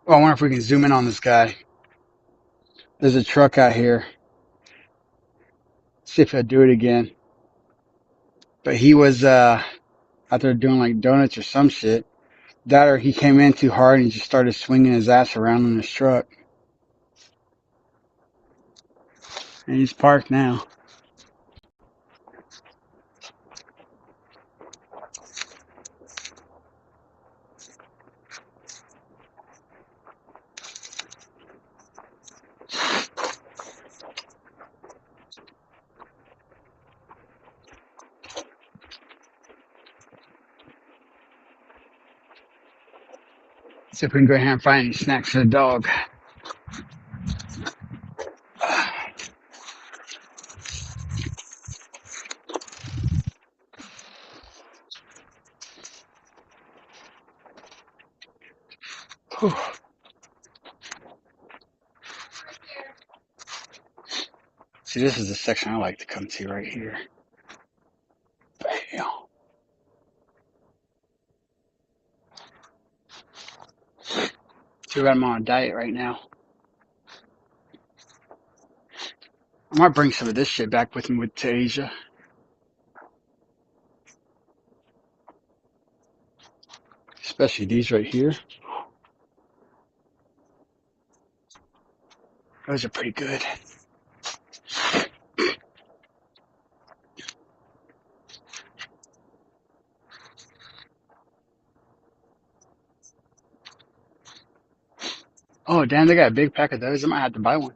Well, I wonder if we can zoom in on this guy. There's a truck out here. See if I do it again. But he was out there doing like donuts or some shit. That or he came in too hard and he just started swinging his ass around in his truck. And he's parked now. See if we can go ahead and find any snacks for the dog. Whew. See, this is the section I like to come to right here. Bam. Too bad I'm on a diet right now. I might bring some of this shit back with me to Asia. Especially these right here. Those are pretty good. Oh, damn, they got a big pack of those. I might have to buy one.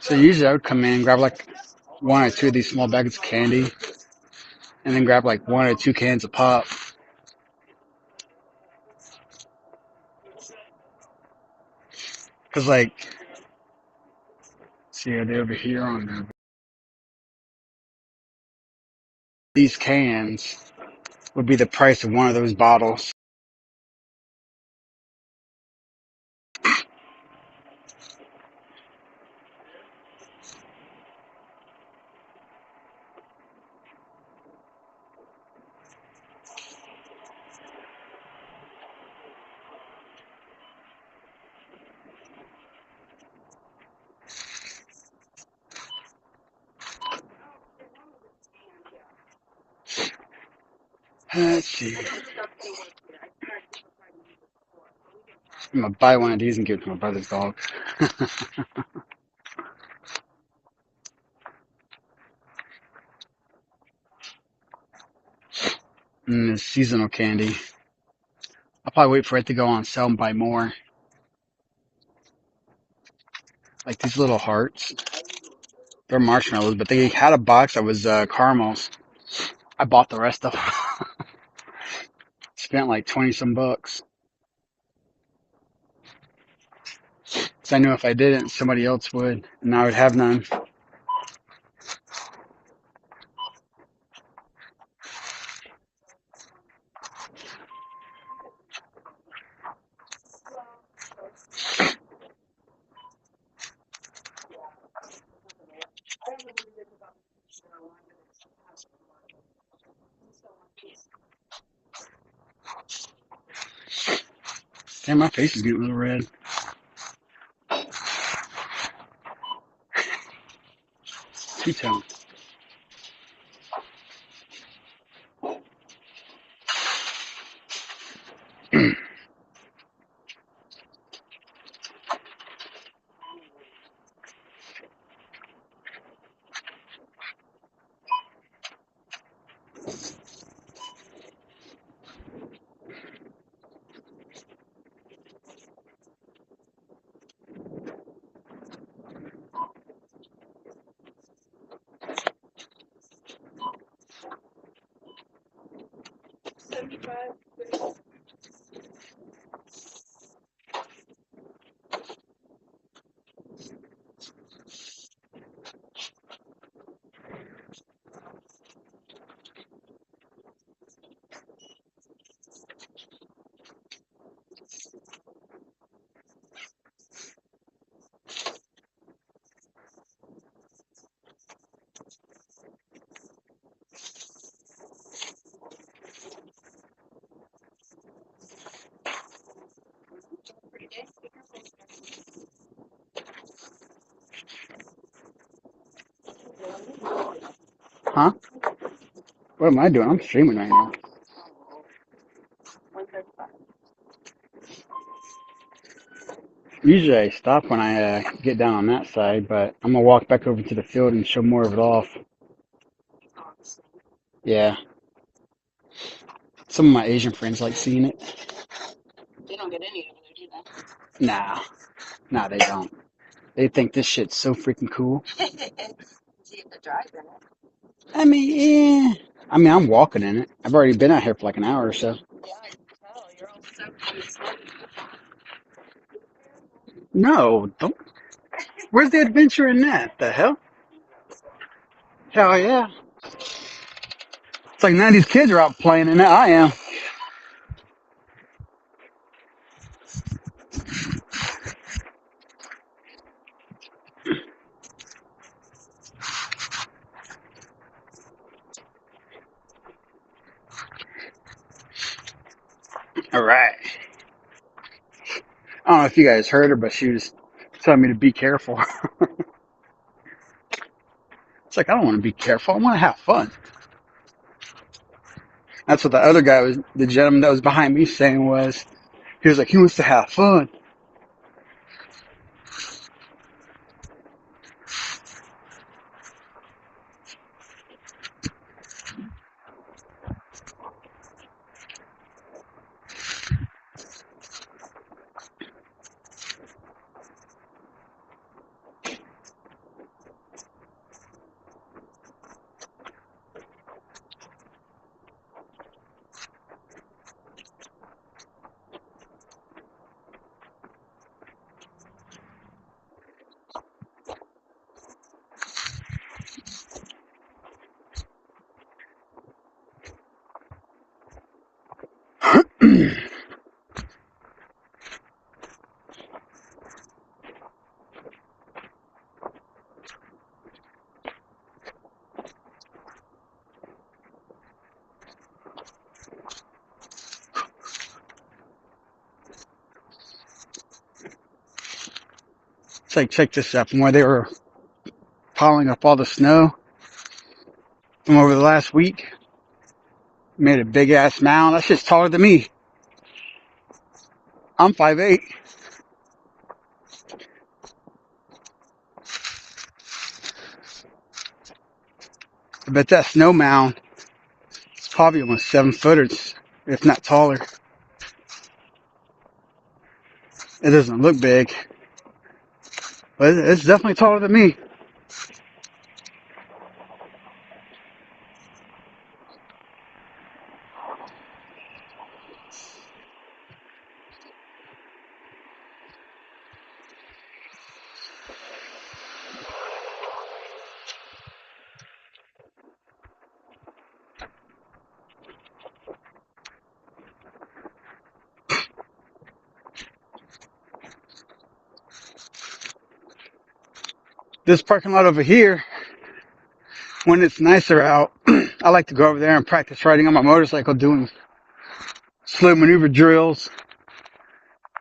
So usually I would come in and grab like one or two of these small bags of candy and then grab like one or two cans of pop. Cause like, see, are they over here on these cans would be the price of one of those bottles. Let's see. I'm gonna buy one of these and give it to my brother's dog. And this seasonal candy. I'll probably wait for it to go on sale and buy more. Like these little hearts. They're marshmallows, but they had a box that was caramels. I bought the rest of them. Spent like 20 some bucks. So I knew if I didn't, somebody else would, and I would have none. Damn, my face is getting a little red. Two-tone. Huh? What am I doing? I'm streaming right now. Usually I stop when I get down on that side, but I'm gonna walk back over to the field and show more of it off. Yeah. Some of my Asian friends like seeing it. Nah, nah, they don't. They think this shit's so freaking cool. I mean, I'm walking in it. I've already been out here for like an hour or so. No, don't. Where's the adventure in that? The hell? Hell yeah. It's like none of these kids are out playing in it. I am. All right. I don't know if you guys heard her, but she was telling me to be careful. It's like, I don't want to be careful. I want to have fun. That's what the other guy was, the gentleman that was behind me saying was, he was like, he wants to have fun. It's like, check this out. From where they were piling up all the snow from over the last week, Made a big ass mound. That shit's taller than me. I'm 5'8". I bet that snow mound is probably almost 7 footers, if not taller. It doesn't look big, but it's definitely taller than me. This parking lot over here, when it's nicer out, I like to go over there and practice riding on my motorcycle, doing slow maneuver drills,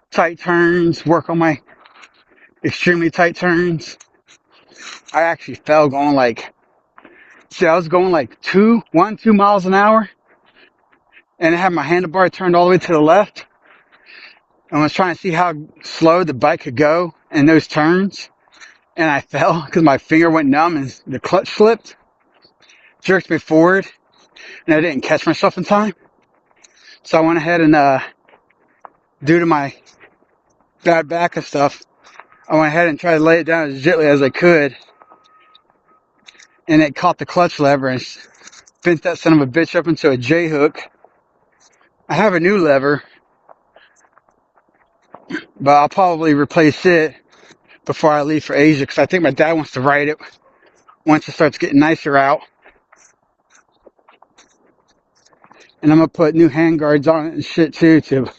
tight turns, work on my extremely tight turns. I actually fell going like, see, I was going like 2 miles an hour, and I had my handlebar turned all the way to the left. And I was trying to see how slow the bike could go in those turns. And I fell because my finger went numb and the clutch slipped, jerked me forward, and I didn't catch myself in time. So I went ahead and, due to my bad back and stuff, I went ahead and tried to lay it down as gently as I could. And it caught the clutch lever and bent that son of a bitch up into a J hook. I have a new lever, but I'll probably replace it before I leave for Asia because I think my dad wants to ride it once it starts getting nicer out. And I'm going to put new hand guards on it and shit too to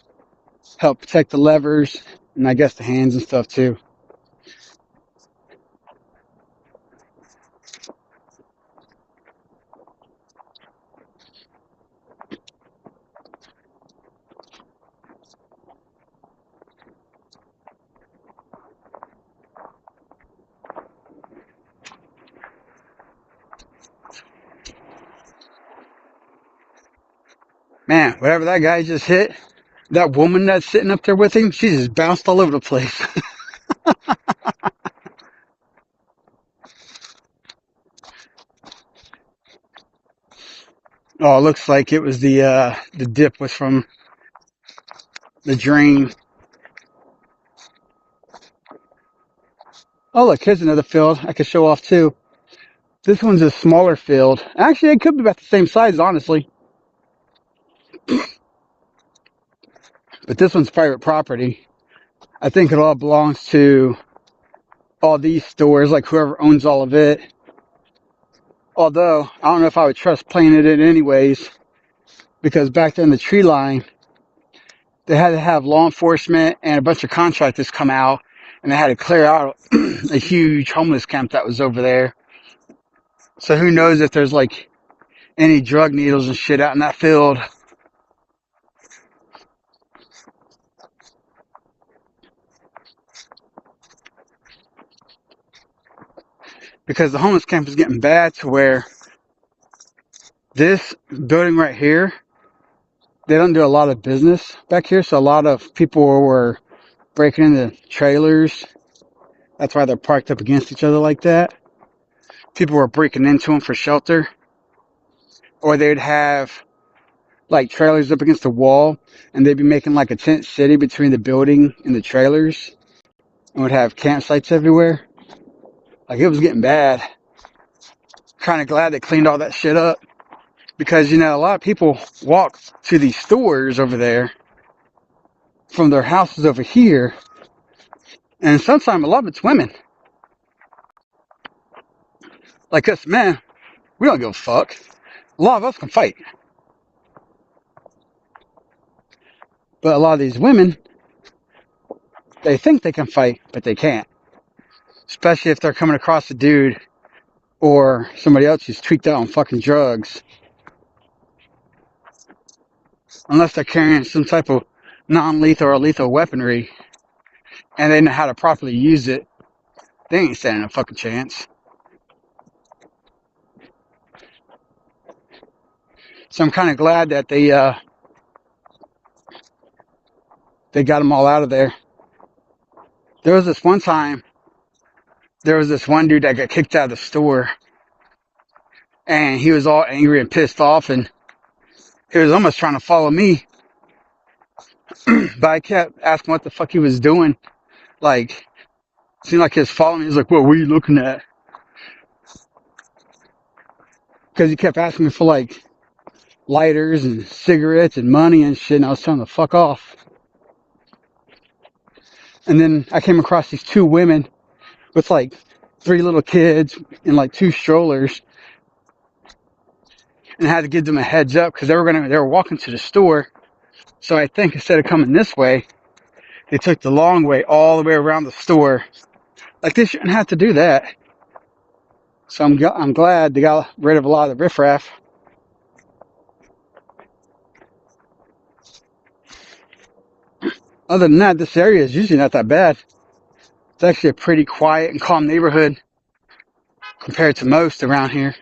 help protect the levers and I guess the hands and stuff too. Man, whatever that guy just hit, that woman that's sitting up there with him, she just bounced all over the place. Oh, it looks like it was the dip was from the drain. Oh, look, here's another field I could show off too. This one's a smaller field. Actually, it could be about the same size, honestly. But this one's private property. I think it all belongs to all these stores, like whoever owns all of it. Although, I don't know if I would trust playing it in anyways, because back then the tree line, they had to have law enforcement and a bunch of contractors come out, and they had to clear out a huge homeless camp that was over there. So who knows if there's like any drug needles and shit out in that field. Because the homeless camp is getting bad to where this building right here, they don't do a lot of business back here. So a lot of people were breaking into trailers. That's why they're parked up against each other like that. People were breaking into them for shelter. Or they'd have like trailers up against the wall and they'd be making like a tent city between the building and the trailers and would have campsites everywhere. Like it was getting bad. Kind of glad they cleaned all that shit up because, you know, a lot of people walk to these stores over there from their houses over here, and sometimes a lot of it's women. Like us men, we don't give a fuck. A lot of us can fight. But a lot of these women, they think they can fight, but they can't. Especially if they're coming across a dude or somebody else who's tweaked out on fucking drugs. Unless they're carrying some type of non-lethal or lethal weaponry and they know how to properly use it, they ain't standing a fucking chance. So I'm kind of glad that they got them all out of there. There was this one time, there was this one dude that got kicked out of the store, and he was all angry and pissed off, and he was almost trying to follow me, but I kept asking what the fuck he was doing. Like, seemed like he was following me. He was like, "What are you looking at?" Because he kept asking me for like lighters and cigarettes and money and shit, and I was telling him to fuck off. And then I came across these two women with like three little kids and like two strollers, and I had to give them a heads up because they were walking to the store. So I think instead of coming this way, they took the long way all the way around the store. Like they shouldn't have to do that. So I'm glad they got rid of a lot of the riffraff. Other than that, this area is usually not that bad. It's actually a pretty quiet and calm neighborhood compared to most around here.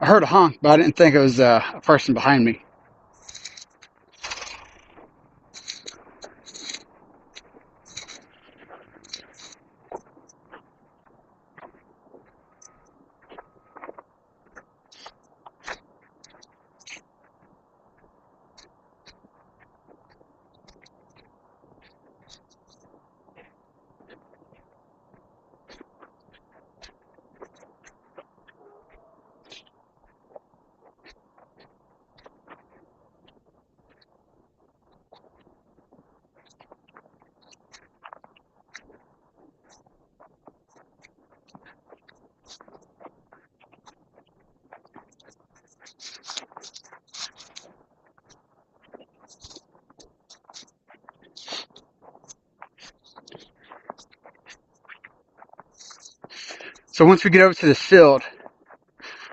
I heard a honk, but I didn't think it was a person behind me. So once we get over to this field,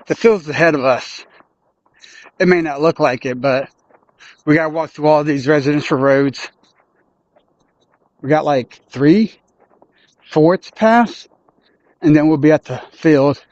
the field's ahead of us. It may not look like it, but we gotta walk through all these residential roads. We got like 3, 4 to pass, and then we'll be at the field.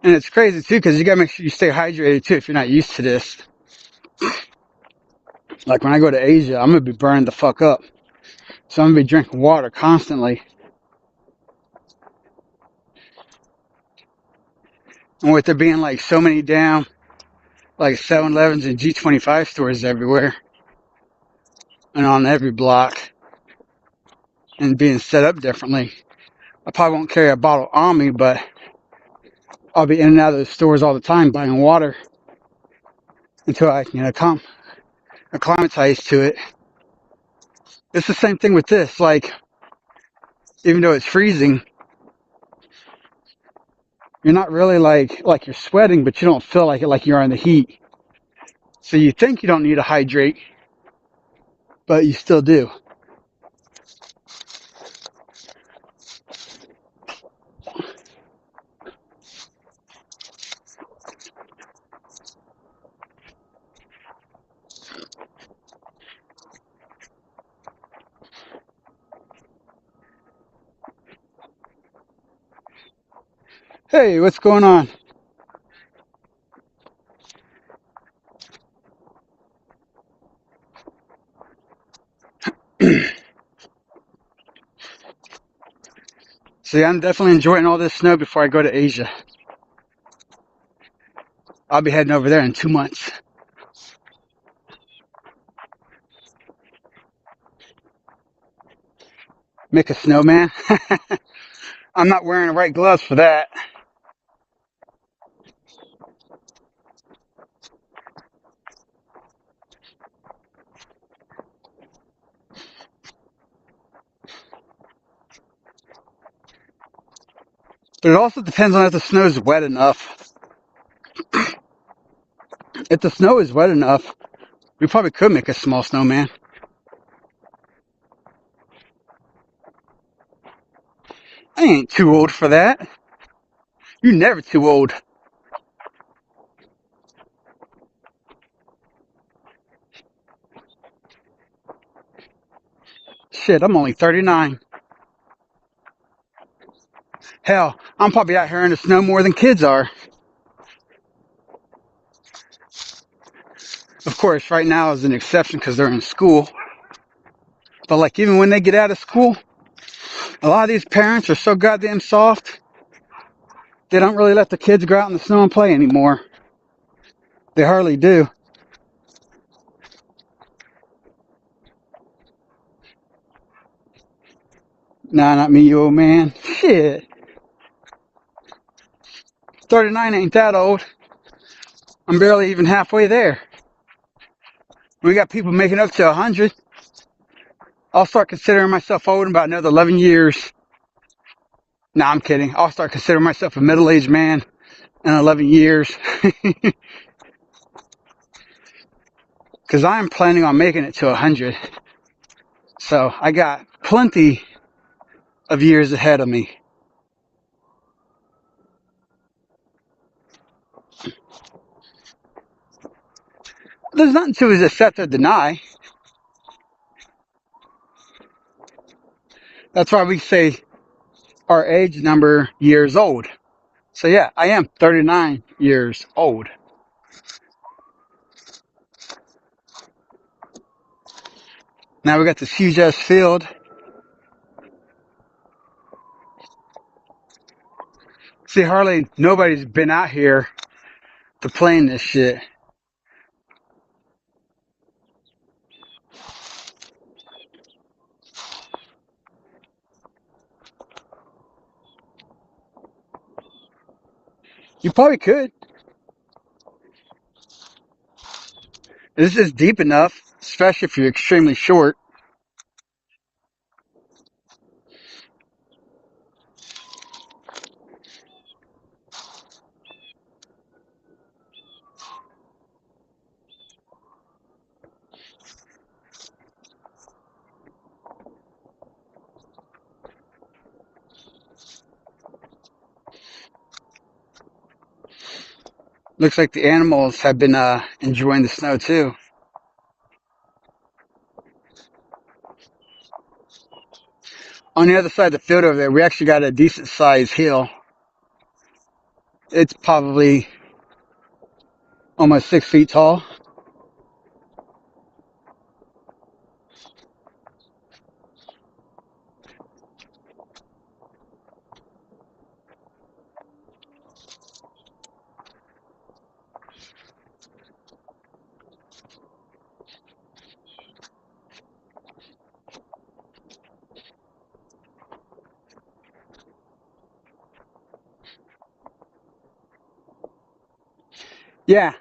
And it's crazy too, because you gotta make sure you stay hydrated too if you're not used to this. Like when I go to Asia, I'm gonna be burned the fuck up. So I'm gonna be drinking water constantly. And with there being like so many damn like 7-Elevens and G25 stores everywhere and on every block and being set up differently, I probably won't carry a bottle on me, but I'll be in and out of the stores all the time buying water until I can acclimatize to it. It's the same thing with this. Like, even though it's freezing, you're not really like you're sweating, but you don't feel like it like you're in the heat. So you think you don't need to hydrate, but you still do. Hey, what's going on? See, I'm definitely enjoying all this snow before I go to Asia. I'll be heading over there in 2 months. Make a snowman. I'm not wearing the right gloves for that. But it also depends on if the snow is wet enough. If the snow is wet enough, we probably could make a small snowman. I ain't too old for that. You're never too old. Shit, I'm only 39. Hell, I'm probably out here in the snow more than kids are. Of course, right now is an exception because they're in school. But like even when they get out of school, a lot of these parents are so goddamn soft, they don't really let the kids go out in the snow and play anymore. They hardly do. Nah, not me, you old man. Shit. 39 ain't that old. I'm barely even halfway there. We got people making up to 100. I'll start considering myself old in about another 11 years. Nah, I'm kidding. I'll start considering myself a middle-aged man in 11 years. Because I am planning on making it to 100. So I got plenty of years ahead of me. There's nothing to is accept or deny. That's why we say our age number years old. So yeah, I am 39 years old. Now we got this huge ass field. See, hardly nobody's been out here to play in this shit. You probably could. This is deep enough, especially if you're extremely short. Looks like the animals have been enjoying the snow too. On the other side of the field over there, we actually got a decent sized hill. It's probably almost 6 feet tall. Yeah,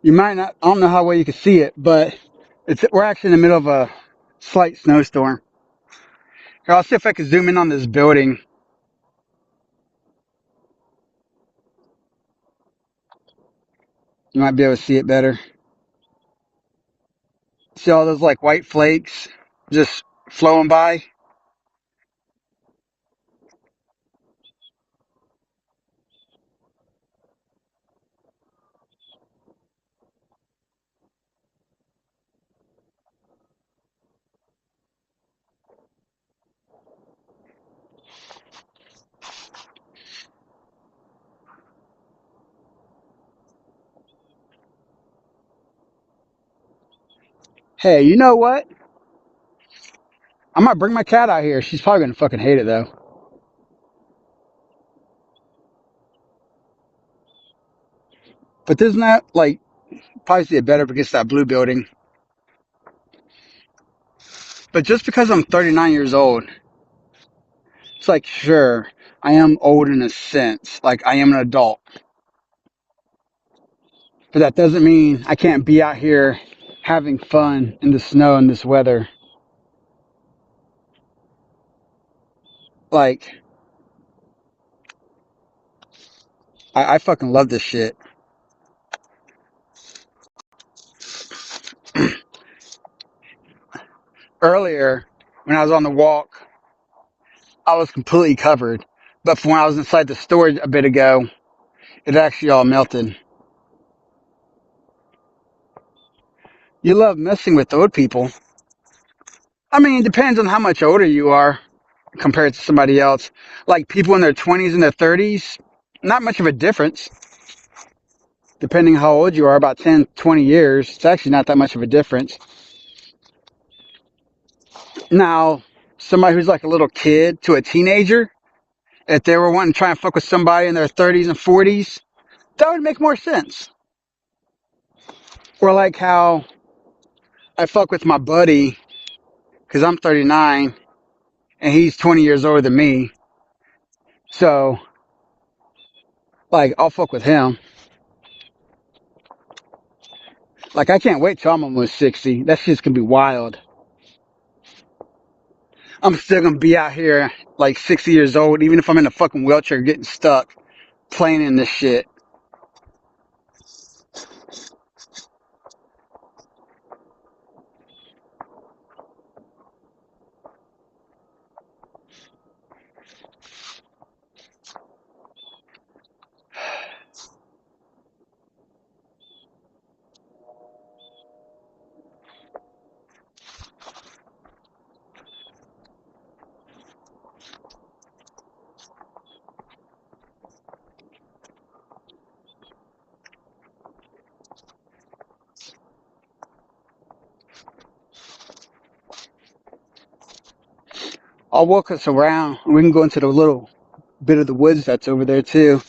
you might not, I don't know how well you can see it, but we're actually in the middle of a slight snowstorm. Here, I'll see if I can zoom in on this building. You might be able to see it better. See all those like white flakes just flowing by? Hey, you know what? I might bring my cat out here. She's probably gonna fucking hate it though. But isn't that like probably see it better against that blue building? But just because I'm 39 years old, it's like, sure, I am old in a sense. Like, I am an adult. But that doesn't mean I can't be out here having fun in the snow and this weather. Like, I fucking love this shit. Earlier, when I was on the walk, I was completely covered. But from when I was inside the storage a bit ago, it actually all melted. You love messing with old people. I mean, it depends on how much older you are compared to somebody else. Like people in their 20s and their 30s, not much of a difference. Depending how old you are, about 10, 20 years, it's actually not that much of a difference. Now, somebody who's like a little kid to a teenager, if they were wanting to try and fuck with somebody in their 30s and 40s, that would make more sense. Or like how I fuck with my buddy because I'm 39 and he's 20 years older than me. So, like, I'll fuck with him. Like, I can't wait till I'm almost 60. That shit's gonna be wild. I'm still gonna be out here like 60 years old, even if I'm in a fucking wheelchair getting stuck, playing in this shit. I'll walk us around and we can go into the little bit of the woods that's over there too.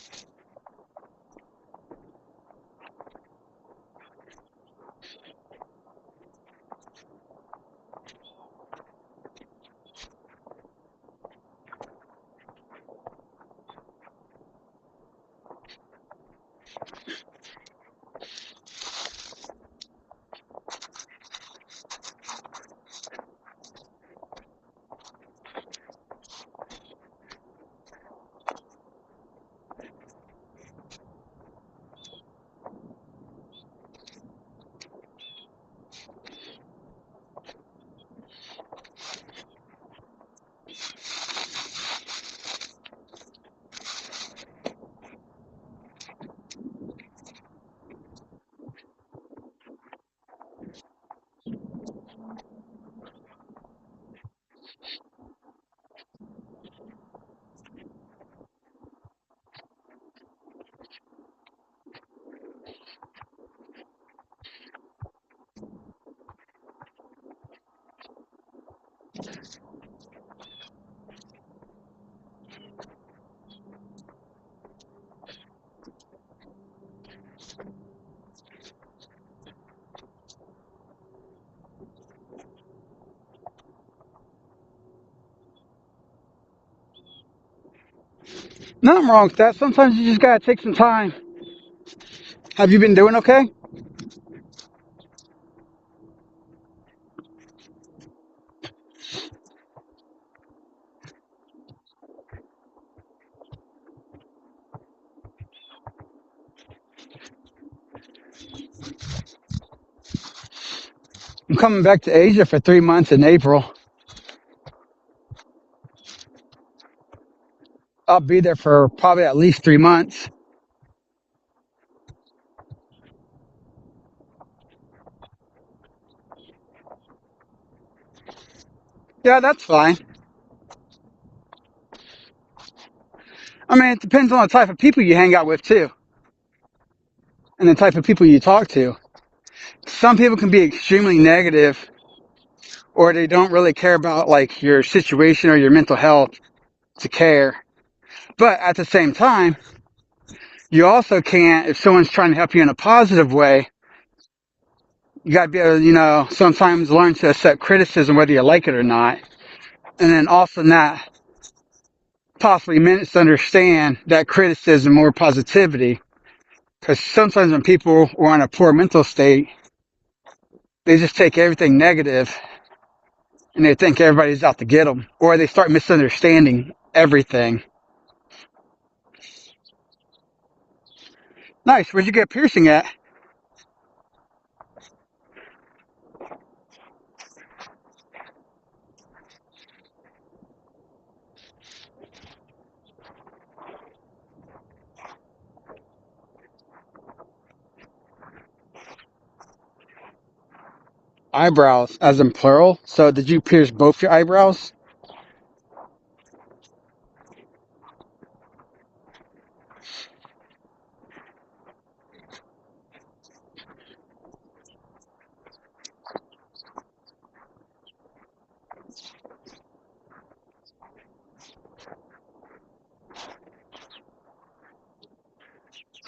Nothing wrong with that. Sometimes you just gotta take some time. Have you been doing okay? I'm coming back to Asia for 3 months in April. I'll be there for probably at least 3 months. Yeah, that's fine. I mean, it depends on the type of people you hang out with too, and the type of people you talk to. Some people can be extremely negative, or they don't really care about like your situation or your mental health to care. But at the same time, you also can't, if someone's trying to help you in a positive way, You gotta be able to, sometimes learn to accept criticism whether you like it or not. And then also not possibly misunderstand that criticism or positivity. Because sometimes when people are in a poor mental state, they just take everything negative and they think everybody's out to get them. Or they start misunderstanding everything. Nice. Where'd you get a piercing at? Eyebrows, as in plural. So did you pierce both your eyebrows?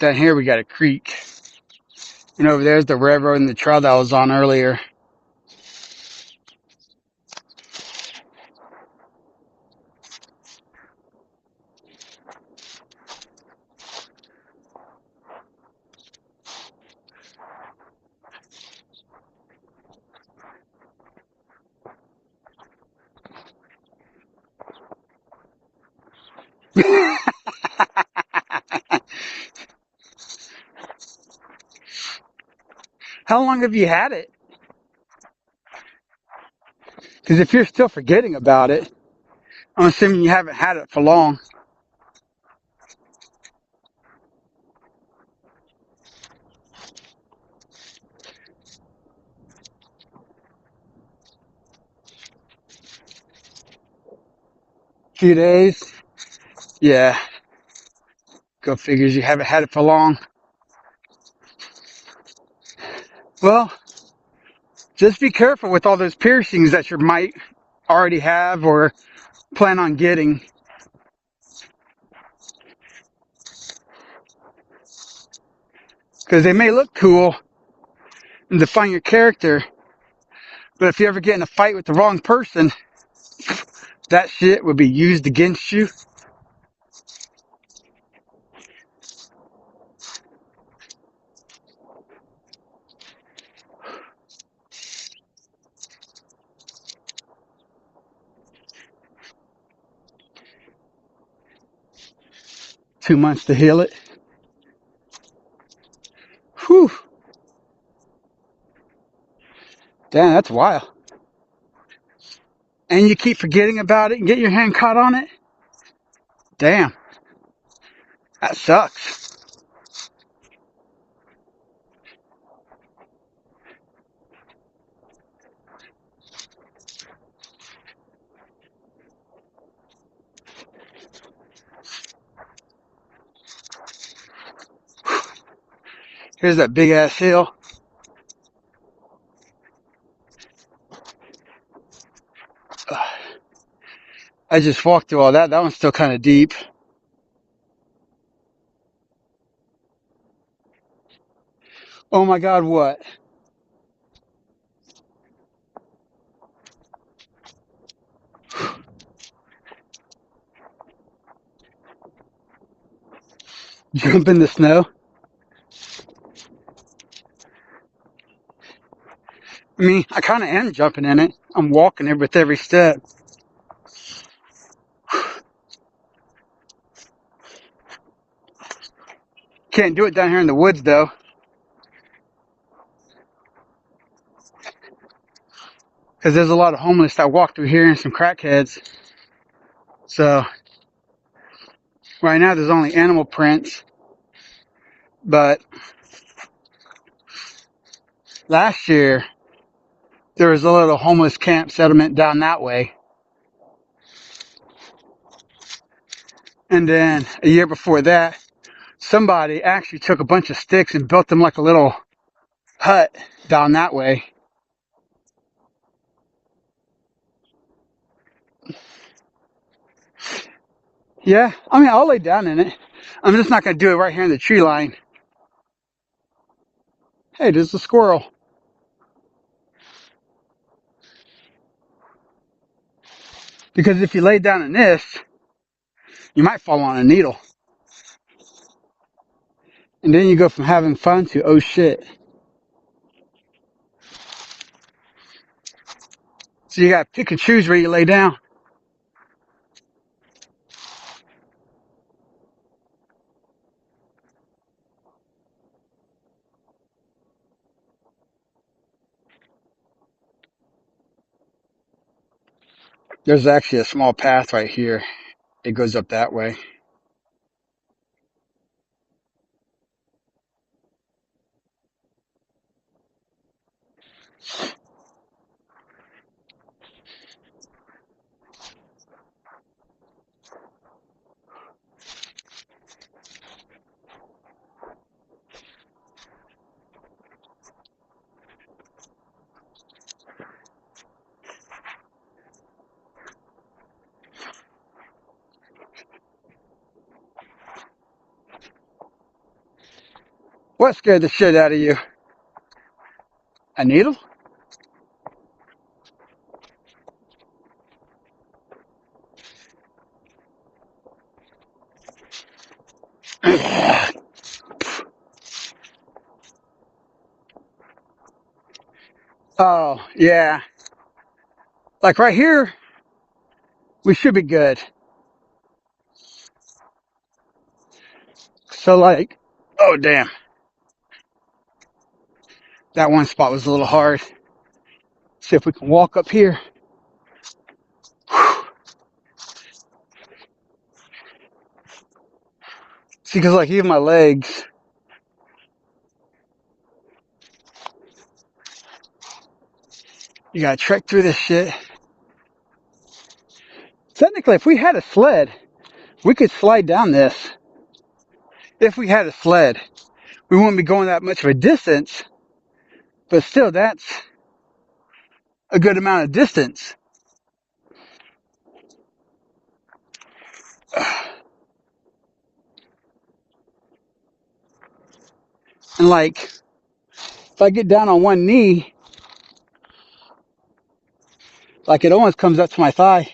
Down here we got a creek. And over there's the railroad and the trail that I was on earlier. How long have you had it? Because if you're still forgetting about it, I'm assuming you haven't had it for long. Few days? Yeah. Go figures, you haven't had it for long. Well, just be careful with all those piercings that you might already have or plan on getting. Because they may look cool and define your character, but if you ever get in a fight with the wrong person, that shit would be used against you. $2 months to heal it. Whew. Damn, that's wild. And you keep forgetting about it and get your hand caught on it? Damn. That sucks. Here's that big ass hill. I just walked through all that. That one's still kind of deep. Oh my God, what? Jump in the snow? I mean, I kind of am jumping in it. I'm walking it with every step. Can't do it down here in the woods, though. Because there's a lot of homeless that walk through here and some crackheads. So, right now there's only animal prints. But last year, there was a little homeless camp settlement down that way. And then a year before that, somebody actually took a bunch of sticks and built them like a little hut down that way. Yeah, I mean, I'll lay down in it. I'm just not going to do it right here in the tree line. Hey, there's a squirrel. Because if you lay down in this, you might fall on a needle. And then you go from having fun to, oh shit. So you gotta pick and choose where you lay down. There's actually a small path right here. It goes up that way. What scared the shit out of you? A needle? Oh, yeah. Like right here, we should be good. So like, oh damn. That one spot was a little hard. See if we can walk up here. See, because like even my legs, you gotta trek through this shit. Technically, if we had a sled, we could slide down this. If we had a sled, we wouldn't be going that much of a distance, but still, that's a good amount of distance. And like, if I get down on one knee, like it almost comes up to my thigh.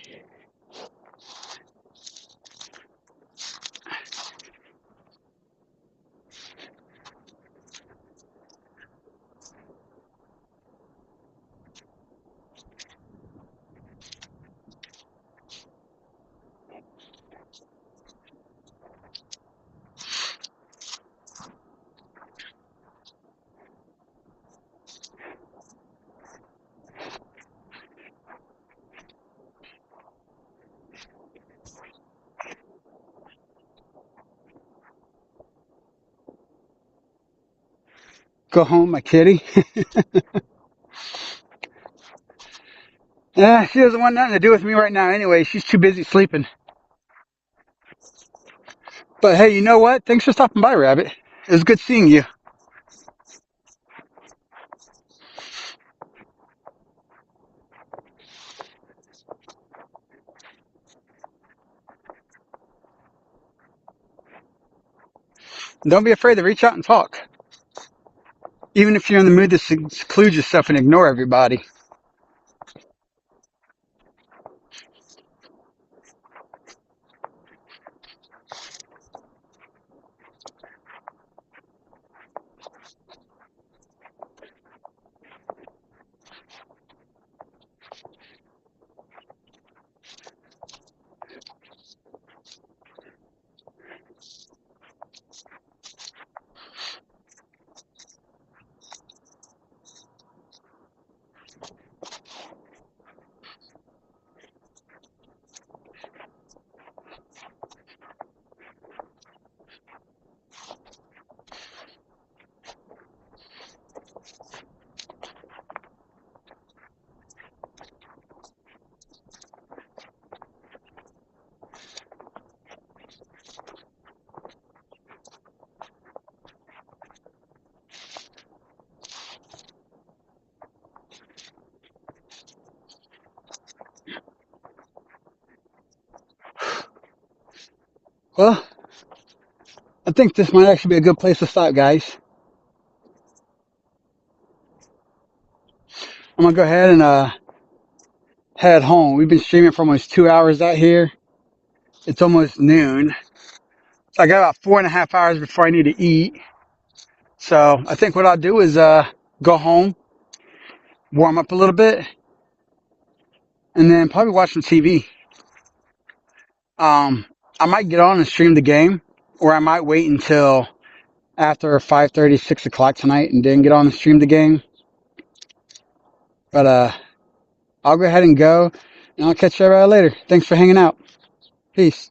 Go home, my kitty. Yeah, she doesn't want nothing to do with me right now anyway. She's too busy sleeping. But hey, you know what? Thanks for stopping by, Rabbit. It was good seeing you. Don't be afraid to reach out and talk. Even if you're in the mood to seclude yourself and ignore everybody. Well, I think this might actually be a good place to stop, guys. I'm gonna go ahead and head home. We've been streaming for almost 2 hours out here. It's almost noon. So I got about 4.5 hours before I need to eat. So I think what I'll do is go home, warm up a little bit, and then probably watch some TV. I might get on and stream the game, or I might wait until after 5:30, 6 o'clock tonight, and then get on and stream the game. But I'll go ahead and go, and I'll catch you later. Thanks for hanging out. Peace.